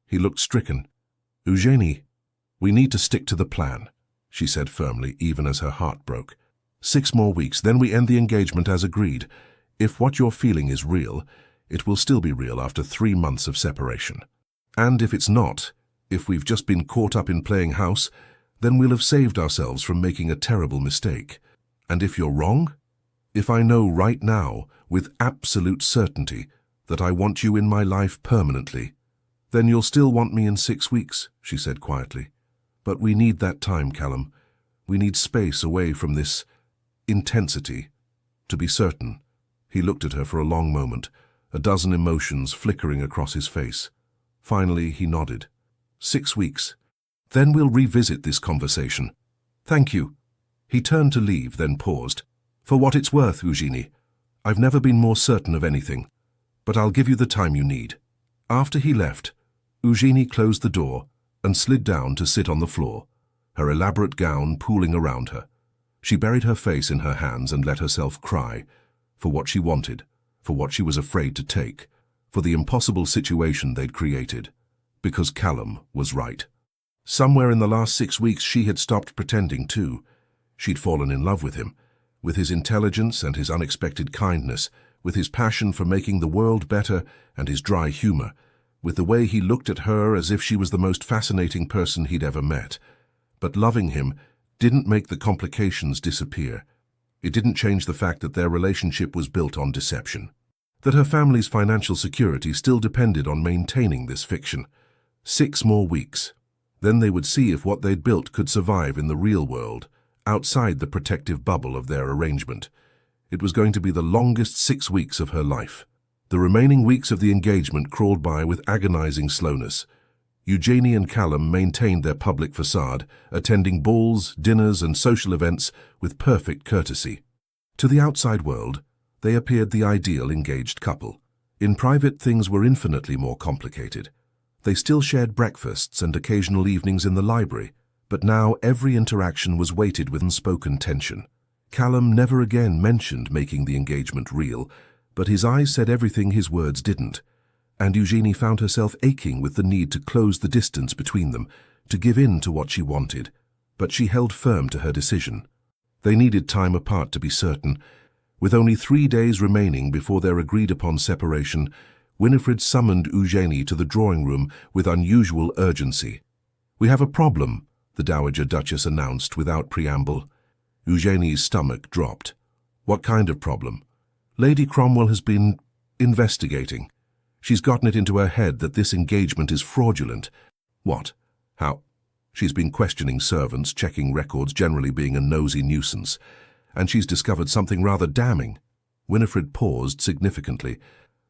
He looked stricken. Eugenie, we need to stick to the plan, she said firmly, even as her heart broke. 6 more weeks, then we end the engagement as agreed. If what you're feeling is real, it will still be real after 3 months of separation. And if it's not, if we've just been caught up in playing house, then we'll have saved ourselves from making a terrible mistake. And if you're wrong, if I know right now, with absolute certainty, that I want you in my life permanently, then you'll still want me in 6 weeks, she said quietly. But we need that time, Callum. We need space away from this intensity. To be certain, he looked at her for a long moment, a dozen emotions flickering across his face. Finally, he nodded. 6 weeks. Then we'll revisit this conversation. Thank you. He turned to leave, then paused. For what it's worth, Eugenie, I've never been more certain of anything. But I'll give you the time you need. After he left, Eugenie closed the door and slid down to sit on the floor, her elaborate gown pooling around her. She buried her face in her hands and let herself cry, for what she wanted, for what she was afraid to take, for the impossible situation they'd created, because Callum was right. Somewhere in the last 6 weeks she had stopped pretending too. She'd fallen in love with him, with his intelligence and his unexpected kindness, with his passion for making the world better and his dry humor, with the way he looked at her as if she was the most fascinating person he'd ever met. But loving him didn't make the complications disappear. It didn't change the fact that their relationship was built on deception, that her family's financial security still depended on maintaining this fiction. 6 more weeks. Then they would see if what they'd built could survive in the real world, outside the protective bubble of their arrangement. It was going to be the longest 6 weeks of her life. The remaining weeks of the engagement crawled by with agonizing slowness. Eugenie and Callum maintained their public facade, attending balls, dinners, and social events with perfect courtesy. To the outside world, they appeared the ideal engaged couple. In private, things were infinitely more complicated. They still shared breakfasts and occasional evenings in the library, but now every interaction was weighted with unspoken tension. Callum never again mentioned making the engagement real, but his eyes said everything his words didn't, and Eugenie found herself aching with the need to close the distance between them, to give in to what she wanted, but she held firm to her decision. They needed time apart to be certain. With only 3 days remaining before their agreed-upon separation, Winifred summoned Eugenie to the drawing room with unusual urgency. "We have a problem," the Dowager Duchess announced without preamble. Eugenie's stomach dropped. "What kind of problem?" "Lady Cromwell has been investigating. She's gotten it into her head that this engagement is fraudulent." "What? How?" "She's been questioning servants, checking records, generally being a nosy nuisance. And she's discovered something rather damning." Winifred paused significantly.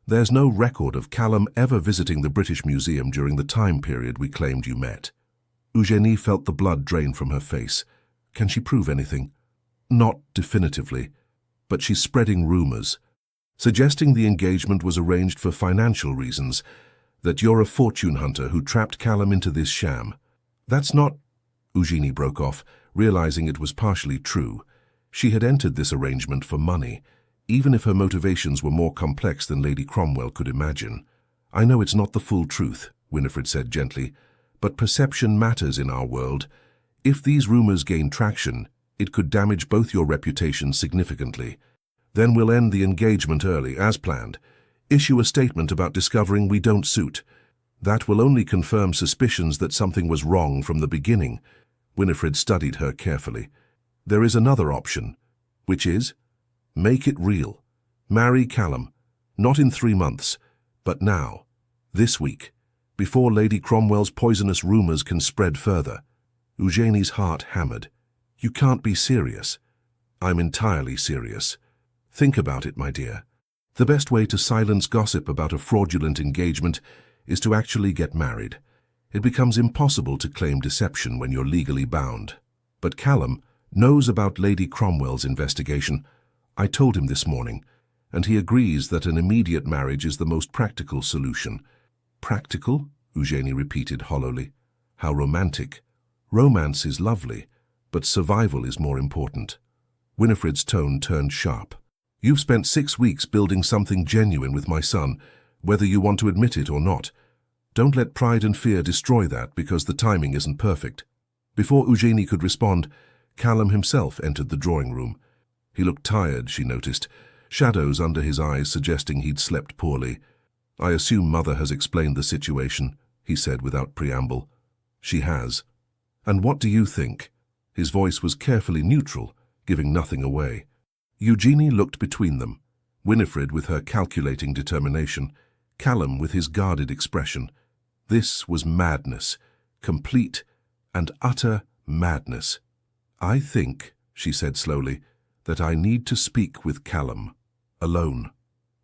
"There's no record of Callum ever visiting the British Museum during the time period we claimed you met." Eugenie felt the blood drain from her face. "Can she prove anything?" "Not definitively, but she's spreading rumors, suggesting the engagement was arranged for financial reasons, that you're a fortune hunter who trapped Callum into this sham." "That's not—" Eugenie broke off, realizing it was partially true. She had entered this arrangement for money, even if her motivations were more complex than Lady Cromwell could imagine. "I know it's not the full truth," Winifred said gently, "but perception matters in our world. If these rumors gain traction, it could damage both your reputations significantly. Then we'll end the engagement early, as planned. Issue a statement about discovering we don't suit. That will only confirm suspicions that something was wrong from the beginning." Winifred studied her carefully. "There is another option, which is, make it real. Marry Callum, not in 3 months, but now, this week, before Lady Cromwell's poisonous rumors can spread further." Eugenie's heart hammered. "You can't be serious." "I'm entirely serious. Think about it, my dear. The best way to silence gossip about a fraudulent engagement is to actually get married. It becomes impossible to claim deception when you're legally bound. But Callum knows about Lady Cromwell's investigation. I told him this morning, and he agrees that an immediate marriage is the most practical solution." "Practical?" Eugenie repeated hollowly. "How romantic. Romance is lovely, but survival is more important." Winifred's tone turned sharp. "You've spent 6 weeks building something genuine with my son, whether you want to admit it or not. Don't let pride and fear destroy that because the timing isn't perfect." Before Eugenie could respond, Callum himself entered the drawing room. He looked tired, she noticed, shadows under his eyes suggesting he'd slept poorly. "I assume Mother has explained the situation," he said without preamble. "She has." "And what do you think?" His voice was carefully neutral, giving nothing away. Eugenie looked between them, Winifred with her calculating determination, Callum with his guarded expression. This was madness, complete and utter madness. "I think," she said slowly, "that I need to speak with Callum, alone."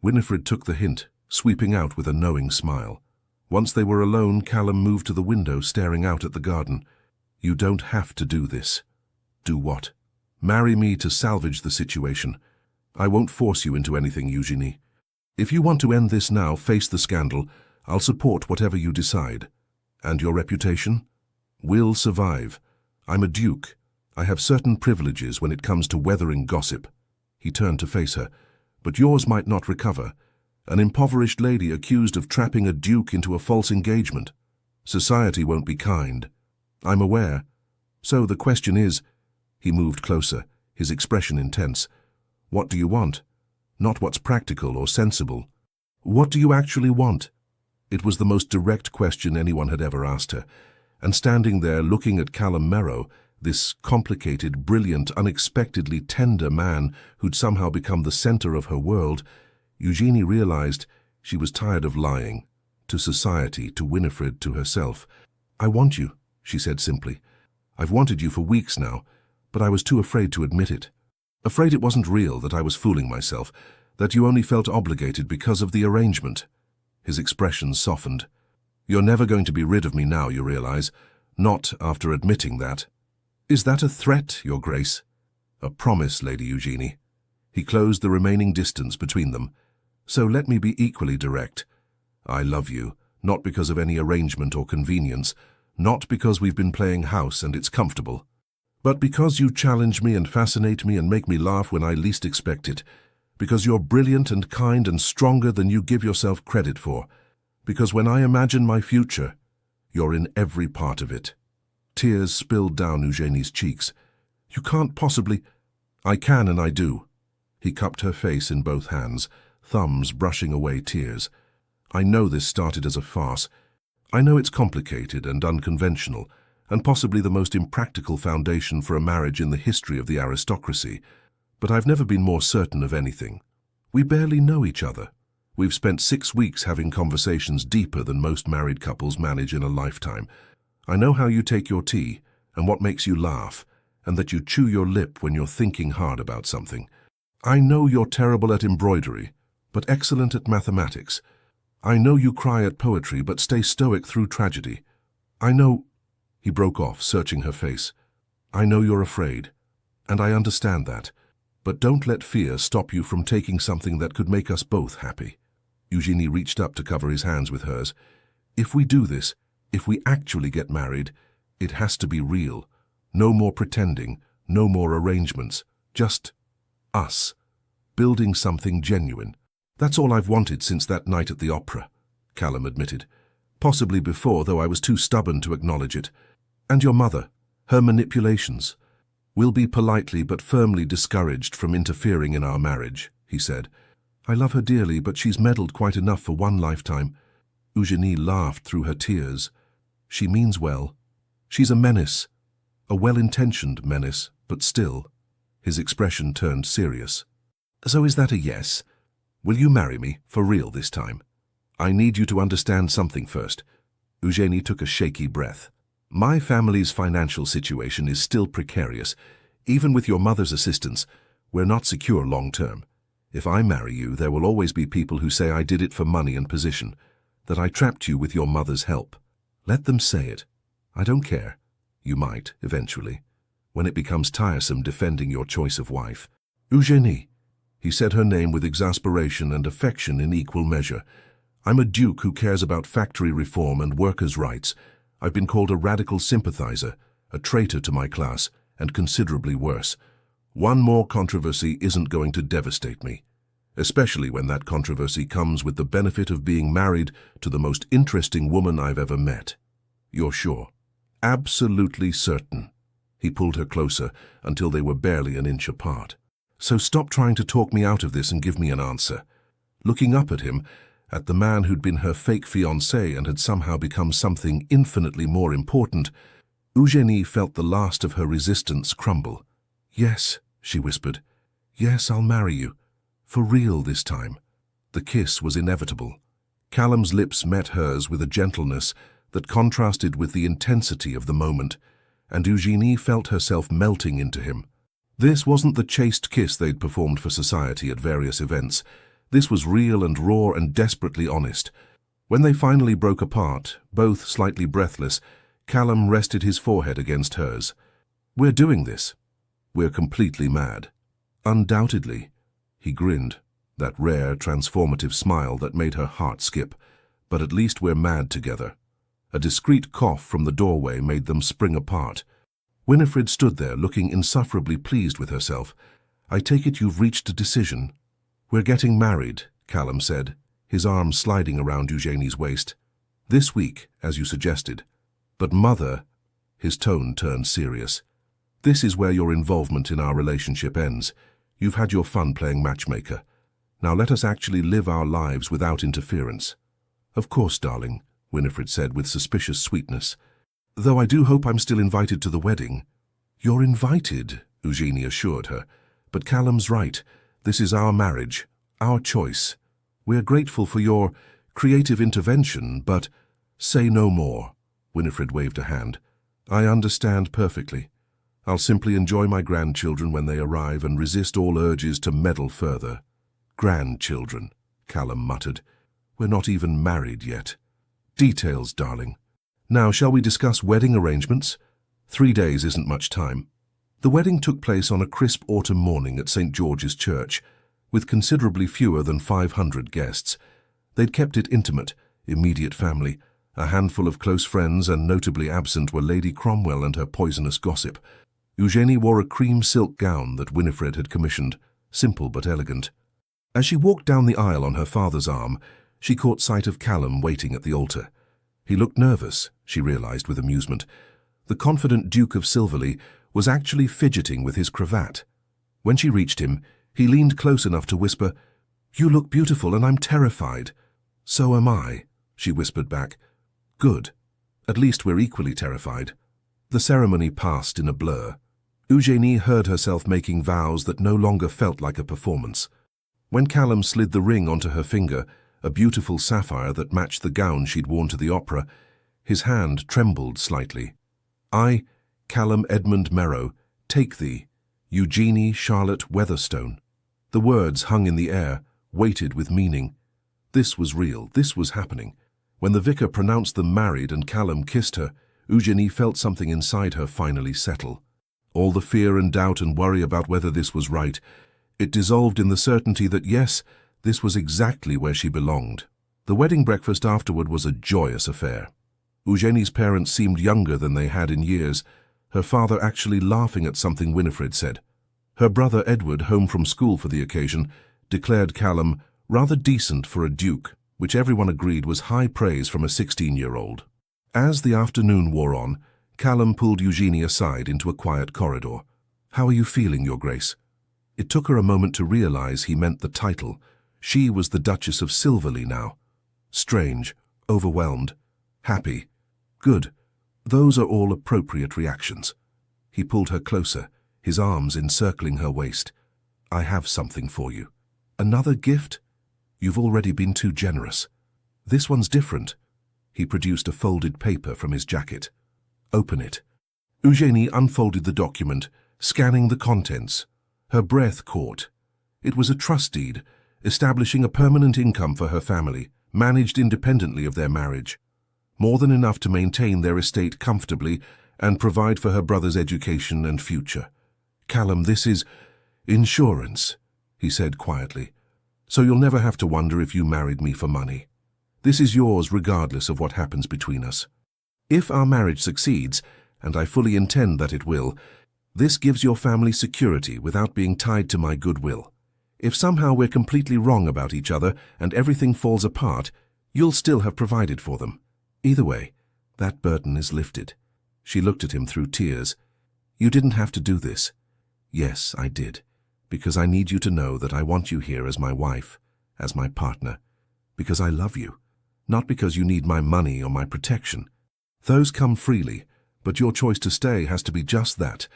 Winifred took the hint, sweeping out with a knowing smile. Once they were alone, Callum moved to the window, staring out at the garden. "You don't have to do this." "Do what?" "Marry me to salvage the situation. I won't force you into anything, Eugenie. If you want to end this now, face the scandal, I'll support whatever you decide. And your reputation? Will survive. I'm a duke. I have certain privileges when it comes to weathering gossip." He turned to face her. "But yours might not recover. An impoverished lady accused of trapping a duke into a false engagement. Society won't be kind. I'm aware. So the question is—" He moved closer, his expression intense. "What do you want? Not what's practical or sensible. What do you actually want?" It was the most direct question anyone had ever asked her, and standing there looking at Callum Merrow, this complicated, brilliant, unexpectedly tender man who'd somehow become the center of her world, Eugenie realized she was tired of lying, to society, to Winifred, to herself. "I want you," she said simply. "I've wanted you for weeks now, but I was too afraid to admit it. Afraid it wasn't real, that I was fooling myself, that you only felt obligated because of the arrangement." His expression softened. You're never going to be rid of me now, you realize. Not after admitting that. Is that a threat, Your Grace? A promise, Lady Eugenie. He closed the remaining distance between them. So let me be equally direct. I love you, not because of any arrangement or convenience, not because we've been playing house and it's comfortable, but because you challenge me and fascinate me and make me laugh when I least expect it, because you're brilliant and kind and stronger than you give yourself credit for, because when I imagine my future, you're in every part of it. Tears spilled down Eugenie's cheeks. You can't possibly... I can and I do. He cupped her face in both hands, thumbs brushing away tears. I know this started as a farce. I know it's complicated and unconventional, and possibly the most impractical foundation for a marriage in the history of the aristocracy. But I've never been more certain of anything. We barely know each other. We've spent 6 weeks having conversations deeper than most married couples manage in a lifetime. I know how you take your tea, and what makes you laugh, and that you chew your lip when you're thinking hard about something. I know you're terrible at embroidery, but excellent at mathematics. I know you cry at poetry, but stay stoic through tragedy. I know... He broke off, searching her face. I know you're afraid, and I understand that. But don't let fear stop you from taking something that could make us both happy. Eugenie reached up to cover his hands with hers. If we do this, if we actually get married, it has to be real. No more pretending, no more arrangements. Just us, building something genuine. That's all I've wanted since that night at the opera, Callum admitted. Possibly before, though I was too stubborn to acknowledge it. And your mother, her manipulations. We'll be politely but firmly discouraged from interfering in our marriage, he said. I love her dearly, but she's meddled quite enough for one lifetime. Eugenie laughed through her tears. She means well. She's a menace, a well-intentioned menace, but still. His expression turned serious. So is that a yes? Will you marry me, for real this time? I need you to understand something first. Eugenie took a shaky breath. My family's financial situation is still precarious. Even with your mother's assistance, we're not secure long-term. If I marry you, there will always be people who say I did it for money and position, that I trapped you with your mother's help. Let them say it. I don't care. You might, eventually, when it becomes tiresome defending your choice of wife. Eugenie. He said her name with exasperation and affection in equal measure. I'm a duke who cares about factory reform and workers' rights. I've been called a radical sympathizer, a traitor to my class, and considerably worse. One more controversy isn't going to devastate me, especially when that controversy comes with the benefit of being married to the most interesting woman I've ever met. You're sure? Absolutely certain. He pulled her closer until they were barely an inch apart. So stop trying to talk me out of this and give me an answer. Looking up at him, at the man who'd been her fake fiancé and had somehow become something infinitely more important, Eugenie felt the last of her resistance crumble. Yes, she whispered. Yes, I'll marry you. For real this time. The kiss was inevitable. Callum's lips met hers with a gentleness that contrasted with the intensity of the moment, and Eugenie felt herself melting into him. This wasn't the chaste kiss they'd performed for society at various events. This was real and raw and desperately honest. When they finally broke apart, both slightly breathless, Callum rested his forehead against hers. We're doing this. We're completely mad. Undoubtedly. He grinned, that rare, transformative smile that made her heart skip. But at least we're mad together. A discreet cough from the doorway made them spring apart. Winifred stood there, looking insufferably pleased with herself. I take it you've reached a decision. We're getting married, Callum said, his arm sliding around Eugenie's waist. This week, as you suggested. But Mother, his tone turned serious. This is where your involvement in our relationship ends. You've had your fun playing matchmaker. Now let us actually live our lives without interference. Of course, darling, Winifred said with suspicious sweetness. Though I do hope I'm still invited to the wedding. You're invited, Eugenie assured her. But Callum's right. This is our marriage, our choice. We're grateful for your creative intervention, but say no more. Winifred waved a hand. I understand perfectly. I'll simply enjoy my grandchildren when they arrive and resist all urges to meddle further. Grandchildren, Callum muttered. We're not even married yet. Details, darling. Now, shall we discuss wedding arrangements? 3 days isn't much time. The wedding took place on a crisp autumn morning at St. George's Church, with considerably fewer than 500 guests. They'd kept it intimate, immediate family, a handful of close friends, and notably absent were Lady Cromwell and her poisonous gossip. Eugenie wore a cream silk gown that Winifred had commissioned, simple but elegant. As she walked down the aisle on her father's arm, she caught sight of Callum waiting at the altar. He looked nervous, she realized with amusement. The confident Duke of Silverley was actually fidgeting with his cravat. When she reached him, he leaned close enough to whisper, "You look beautiful and I'm terrified." "So am I," she whispered back. "Good. At least we're equally terrified." The ceremony passed in a blur. Eugenie heard herself making vows that no longer felt like a performance. When Callum slid the ring onto her finger, a beautiful sapphire that matched the gown she'd worn to the opera, his hand trembled slightly. "I, Callum Edmund Merrow, take thee, Eugenie Charlotte Weatherstone." The words hung in the air, weighted with meaning. This was real, this was happening. When the vicar pronounced them married and Callum kissed her, Eugenie felt something inside her finally settle. All the fear and doubt and worry about whether this was right, it dissolved in the certainty that yes, this was exactly where she belonged. The wedding breakfast afterward was a joyous affair. Eugenie's parents seemed younger than they had in years, her father actually laughing at something Winifred said. Her brother Edward, home from school for the occasion, declared Callum rather decent for a duke, which everyone agreed was high praise from a 16-year-old. As the afternoon wore on, Callum pulled Eugenie aside into a quiet corridor. "How are you feeling, Your Grace?" It took her a moment to realize he meant the title. She was the Duchess of Silverley now. Strange, overwhelmed, happy. Good. Those are all appropriate reactions. He pulled her closer, his arms encircling her waist. "I have something for you." "Another gift?" "You've already been too generous. This one's different." He produced a folded paper from his jacket. "Open it." Eugenie unfolded the document, scanning the contents. Her breath caught. It was a trust deed, establishing a permanent income for her family, managed independently of their marriage. More than enough to maintain their estate comfortably and provide for her brother's education and future. "Callum, this is insurance," he said quietly. "So you'll never have to wonder if you married me for money. This is yours regardless of what happens between us. If our marriage succeeds, and I fully intend that it will, this gives your family security without being tied to my goodwill. If somehow we're completely wrong about each other and everything falls apart, you'll still have provided for them. Either way, that burden is lifted." She looked at him through tears. "You didn't have to do this." "Yes, I did, because I need you to know that I want you here as my wife, as my partner, because I love you, not because you need my money or my protection. Those come freely, but your choice to stay has to be just that,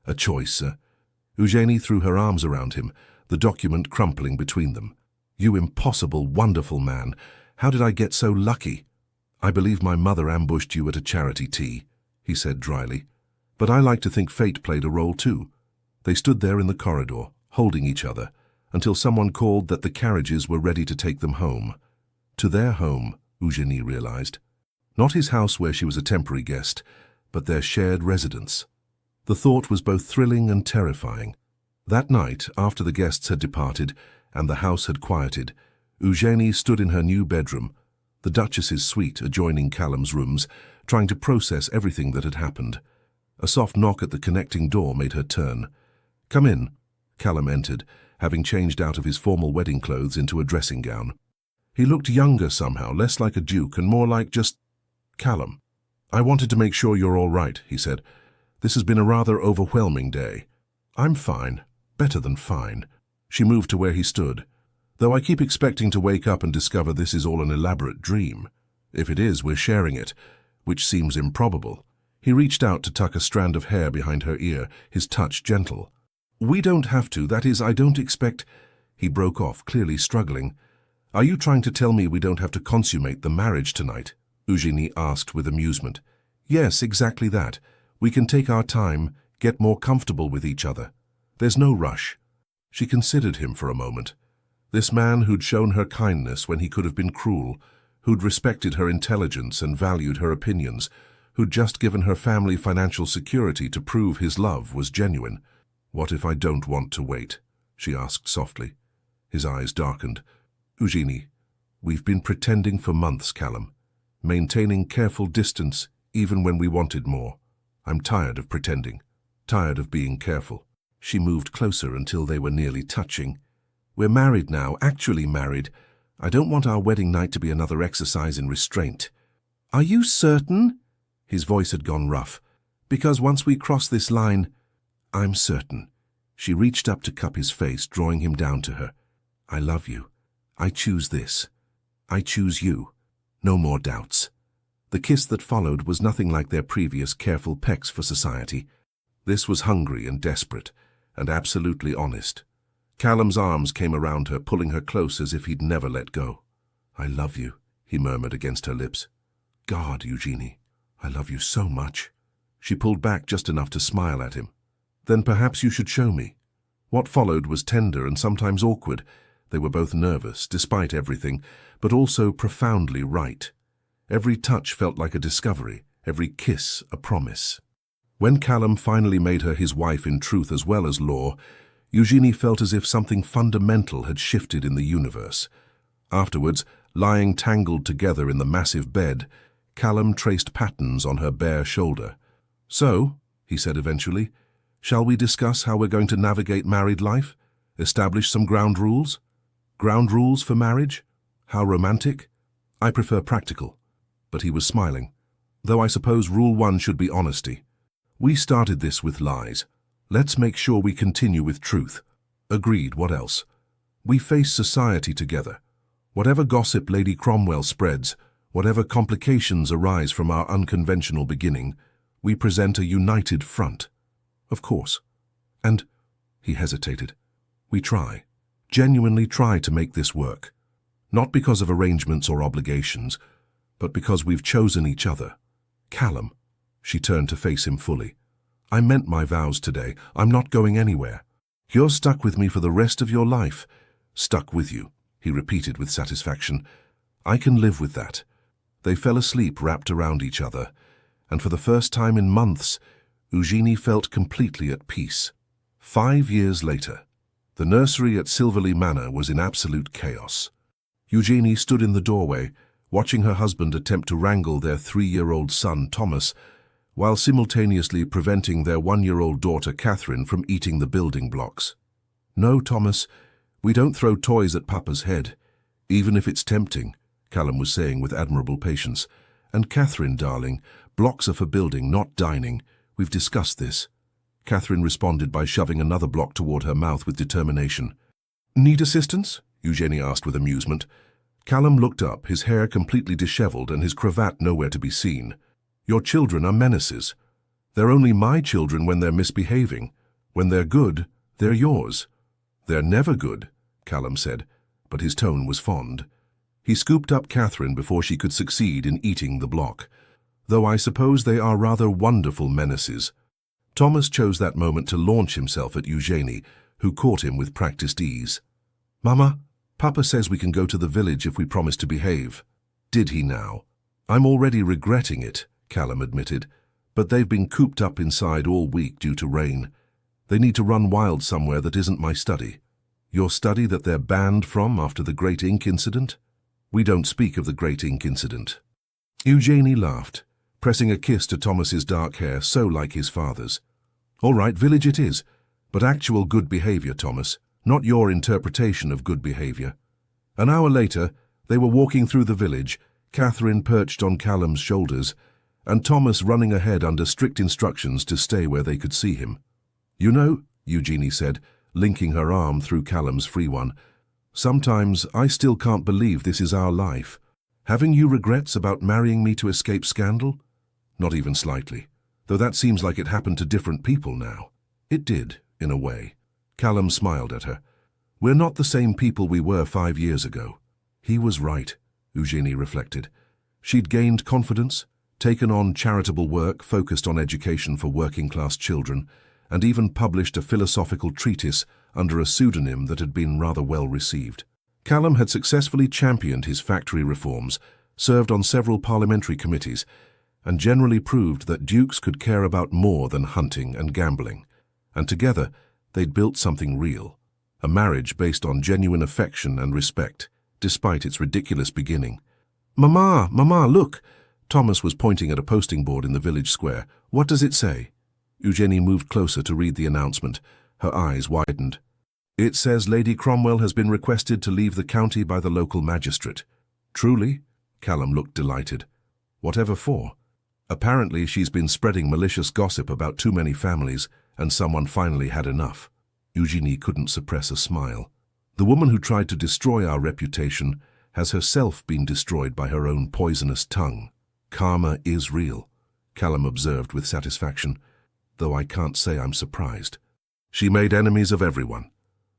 a choice." Eugenie threw her arms around him, the document crumpling between them. "You impossible, wonderful man. How did I get so lucky?" "I believe my mother ambushed you at a charity tea," he said dryly. "But I like to think fate played a role too." They stood there in the corridor, holding each other, until someone called that the carriages were ready to take them home. To their home, Eugenie realized. Not his house where she was a temporary guest, but their shared residence. The thought was both thrilling and terrifying. That night, after the guests had departed and the house had quieted, Eugenie stood in her new bedroom, the Duchess's suite adjoining Callum's rooms, trying to process everything that had happened. A soft knock at the connecting door made her turn. "Come in." Callum entered, having changed out of his formal wedding clothes into a dressing gown. He looked younger somehow, less like a duke and more like just Callum. "I wanted to make sure you're all right," he said. "This has been a rather overwhelming day." "I'm fine. Better than fine." She moved to where he stood. "Though I keep expecting to wake up and discover this is all an elaborate dream. If it is, we're sharing it, which seems improbable." He reached out to tuck a strand of hair behind her ear, his touch gentle. "We don't have to, that is, I don't expect—" He broke off, clearly struggling. "Are you trying to tell me we don't have to consummate the marriage tonight?" Eugenie asked with amusement. "Yes, exactly that. We can take our time, get more comfortable with each other. There's no rush." She considered him for a moment. This man who'd shown her kindness when he could have been cruel, who'd respected her intelligence and valued her opinions, who'd just given her family financial security to prove his love was genuine. "What if I don't want to wait?" she asked softly. His eyes darkened. "Eugenie, we've been pretending for months, Callum, maintaining careful distance even when we wanted more. I'm tired of pretending, tired of being careful." She moved closer until they were nearly touching. "We're married now, actually married. I don't want our wedding night to be another exercise in restraint." "Are you certain?" His voice had gone rough. "Because once we cross this line—" "I'm certain." She reached up to cup his face, drawing him down to her. "I love you. I choose this. I choose you. No more doubts." The kiss that followed was nothing like their previous careful pecks for society. This was hungry and desperate, and absolutely honest. Callum's arms came around her, pulling her close as if he'd never let go. "I love you," he murmured against her lips. "God, Eugenie, I love you so much." She pulled back just enough to smile at him. "Then perhaps you should show me." What followed was tender and sometimes awkward. They were both nervous, despite everything, but also profoundly right. Every touch felt like a discovery, every kiss a promise. When Callum finally made her his wife in truth as well as law, Eugenie felt as if something fundamental had shifted in the universe. Afterwards, lying tangled together in the massive bed, Callum traced patterns on her bare shoulder. "So," he said eventually, "shall we discuss how we're going to navigate married life? Establish some ground rules? Ground rules for marriage? How romantic? I prefer practical." But he was smiling. "Though I suppose rule one should be honesty. We started this with lies. Let's make sure we continue with truth." "Agreed, what else?" "We face society together. Whatever gossip Lady Cromwell spreads, whatever complications arise from our unconventional beginning, we present a united front." "Of course. And," he hesitated, "we try, genuinely try to make this work. Not because of arrangements or obligations, but because we've chosen each other. Callum," she turned to face him fully, "I meant my vows today. I'm not going anywhere. You're stuck with me for the rest of your life." "Stuck with you," he repeated with satisfaction. "I can live with that." They fell asleep wrapped around each other, and for the first time in months, Eugenie felt completely at peace. 5 years later, the nursery at Silverley Manor was in absolute chaos. Eugenie stood in the doorway, watching her husband attempt to wrangle their 3-year-old son, Thomas, while simultaneously preventing their 1-year-old daughter, Catherine, from eating the building blocks. "No, Thomas, we don't throw toys at Papa's head, even if it's tempting," Callum was saying with admirable patience. "And Catherine, darling, blocks are for building, not dining. We've discussed this." Catherine responded by shoving another block toward her mouth with determination. "Need assistance?" Eugenie asked with amusement. Callum looked up, his hair completely disheveled and his cravat nowhere to be seen. "Your children are menaces. They're only my children when they're misbehaving. When they're good, they're yours." "They're never good," Callum said, but his tone was fond. He scooped up Catherine before she could succeed in eating the block. "Though I suppose they are rather wonderful menaces." Thomas chose that moment to launch himself at Eugenie, who caught him with practiced ease. "Mama, Papa says we can go to the village if we promise to behave." "Did he now?" "I'm already regretting it," Callum admitted, "but they've been cooped up inside all week due to rain. They need to run wild somewhere that isn't my study." "Your study that they're banned from after the Great Ink incident?" "We don't speak of the Great Ink incident." Eugenie laughed, pressing a kiss to Thomas's dark hair, so like his father's. "All right, village it is, but actual good behavior, Thomas, not your interpretation of good behavior." An hour later, they were walking through the village, Catherine perched on Callum's shoulders, and Thomas running ahead under strict instructions to stay where they could see him. "You know," Eugenie said, linking her arm through Callum's free one, "sometimes I still can't believe this is our life. Having you regrets about marrying me to escape scandal?" "Not even slightly, though that seems like it happened to different people now." "It did, in a way." Callum smiled at her. "We're not the same people we were 5 years ago." He was right, Eugenie reflected. She'd gained confidence, taken on charitable work focused on education for working-class children, and even published a philosophical treatise under a pseudonym that had been rather well received. Callum had successfully championed his factory reforms, served on several parliamentary committees, and generally proved that dukes could care about more than hunting and gambling. And together, they'd built something real, a marriage based on genuine affection and respect, despite its ridiculous beginning. "Mama, Mama, look!" Thomas was pointing at a posting board in the village square. "What does it say?" Eugenie moved closer to read the announcement. Her eyes widened. "It says Lady Cromwell has been requested to leave the county by the local magistrate." "Truly?" Callum looked delighted. "Whatever for?" "Apparently she's been spreading malicious gossip about too many families, and someone finally had enough." Eugenie couldn't suppress a smile. "The woman who tried to destroy our reputation has herself been destroyed by her own poisonous tongue. Karma is real," Callum observed with satisfaction, "though I can't say I'm surprised." She made enemies of everyone.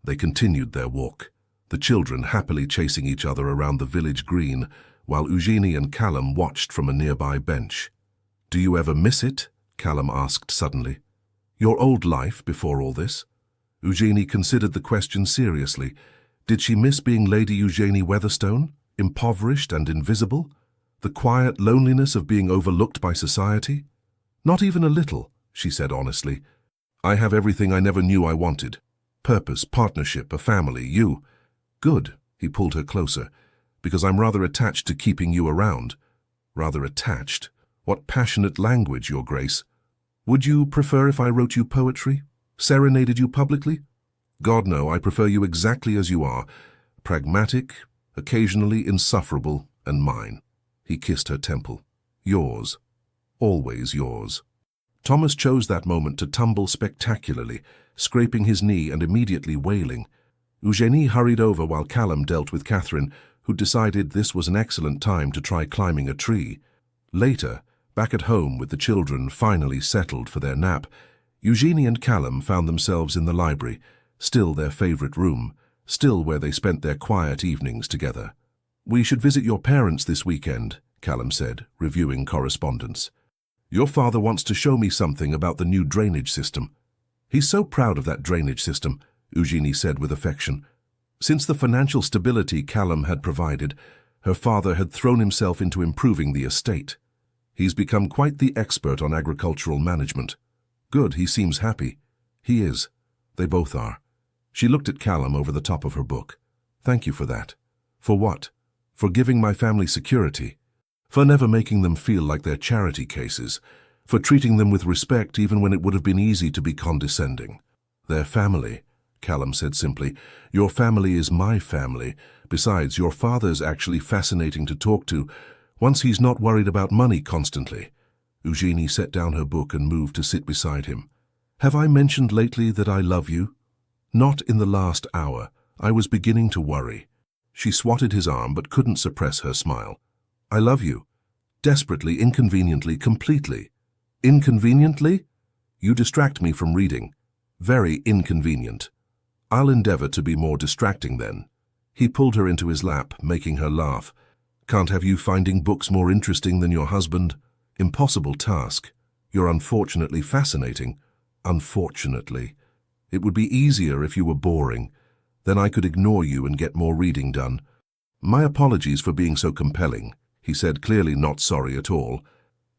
They continued their walk, the children happily chasing each other around the village green, while Eugenie and Callum watched from a nearby bench. "Do you ever miss it?" Callum asked suddenly. "Your old life before all this?" Eugenie considered the question seriously. Did she miss being Lady Eugenie Weatherstone, impoverished and invisible? The quiet loneliness of being overlooked by society? "Not even a little," she said honestly. "I have everything I never knew I wanted. Purpose, partnership, a family, you." "Good," he pulled her closer, "because I'm rather attached to keeping you around." "Rather attached? What passionate language, Your Grace." "Would you prefer if I wrote you poetry? Serenaded you publicly?" "God, no, I prefer you exactly as you are. Pragmatic, occasionally insufferable, and mine." He kissed her temple. "Yours. Always yours." Thomas chose that moment to tumble spectacularly, scraping his knee and immediately wailing. Eugenie hurried over while Callum dealt with Catherine, who decided this was an excellent time to try climbing a tree. Later, back at home with the children finally settled for their nap, Eugenie and Callum found themselves in the library, still their favorite room, still where they spent their quiet evenings together. "We should visit your parents this weekend," Callum said, reviewing correspondence. "Your father wants to show me something about the new drainage system." "He's so proud of that drainage system," Eugenie said with affection. Since the financial stability Callum had provided, her father had thrown himself into improving the estate. He's become quite the expert on agricultural management. "Good, he seems happy." "He is. They both are." She looked at Callum over the top of her book. "Thank you for that." "For what?" "For giving my family security. For never making them feel like they're charity cases. For treating them with respect even when it would have been easy to be condescending." "Their family," Callum said simply. "Your family is my family. Besides, your father's actually fascinating to talk to, once he's not worried about money constantly." Eugenie set down her book and moved to sit beside him. "Have I mentioned lately that I love you?" "Not in the last hour. I was beginning to worry." She swatted his arm but couldn't suppress her smile. "I love you. Desperately, inconveniently, completely." "Inconveniently?" "You distract me from reading." "Very inconvenient." "I'll endeavor to be more distracting then." He pulled her into his lap, making her laugh. "Can't have you finding books more interesting than your husband?" "Impossible task. You're unfortunately fascinating." "Unfortunately. It would be easier if you were boring. Then I could ignore you and get more reading done." "My apologies for being so compelling," he said, clearly not sorry at all.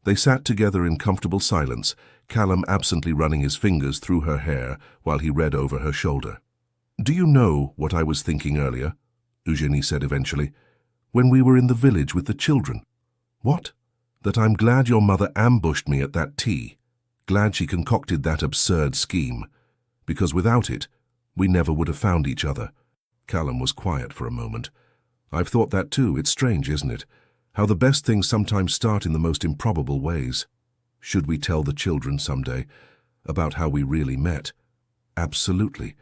They sat together in comfortable silence, Callum absently running his fingers through her hair while he read over her shoulder. "Do you know what I was thinking earlier?" Eugenie said eventually. "When we were in the village with the children." "What?" "That I'm glad your mother ambushed me at that tea. Glad she concocted that absurd scheme. Because without it, we never would have found each other." Callum was quiet for a moment. "I've thought that too. It's strange, isn't it? How the best things sometimes start in the most improbable ways. Should we tell the children someday about how we really met?" "Absolutely.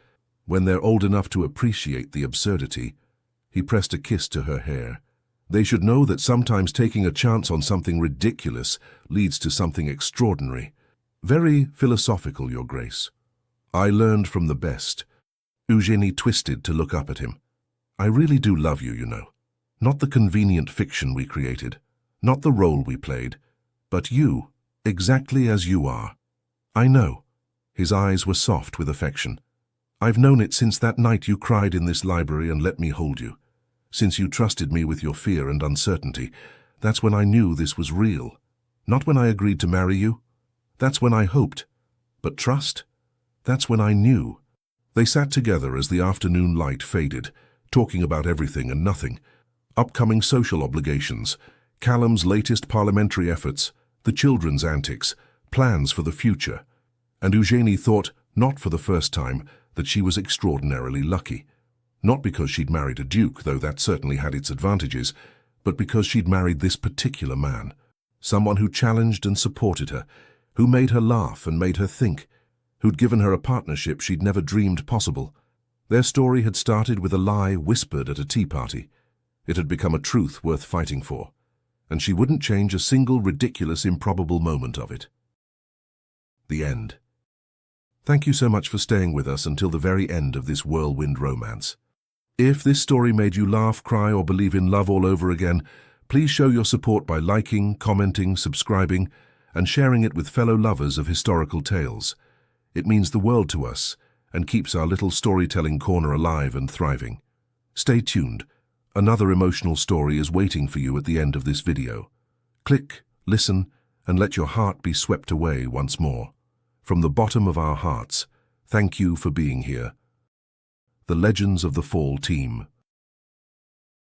When they're old enough to appreciate the absurdity." He pressed a kiss to her hair. "They should know that sometimes taking a chance on something ridiculous leads to something extraordinary." "Very philosophical, Your Grace." "I learned from the best." Eugenie twisted to look up at him. "I really do love you, you know. Not the convenient fiction we created, not the role we played, but you, exactly as you are." "I know." His eyes were soft with affection. "I've known it since that night you cried in this library and let me hold you. Since you trusted me with your fear and uncertainty. That's when I knew this was real. Not when I agreed to marry you. That's when I hoped. But trust? That's when I knew. They sat together as the afternoon light faded, talking about everything and nothing. Upcoming social obligations, Callum's latest parliamentary efforts, the children's antics, plans for the future. And Eugenie thought, not for the first time, that she was extraordinarily lucky. Not because she'd married a duke, though that certainly had its advantages, but because she'd married this particular man. Someone who challenged and supported her, who made her laugh and made her think, who'd given her a partnership she'd never dreamed possible. Their story had started with a lie whispered at a tea party. It had become a truth worth fighting for, and she wouldn't change a single ridiculous, improbable moment of it. The end. Thank you so much for staying with us until the very end of this whirlwind romance. If this story made you laugh, cry, or believe in love all over again, please show your support by liking, commenting, subscribing, and sharing it with fellow lovers of historical tales. It means the world to us and keeps our little storytelling corner alive and thriving. Stay tuned. Another emotional story is waiting for you at the end of this video. Click, listen, and let your heart be swept away once more. From the bottom of our hearts, thank you for being here. The Legends of the Fall team.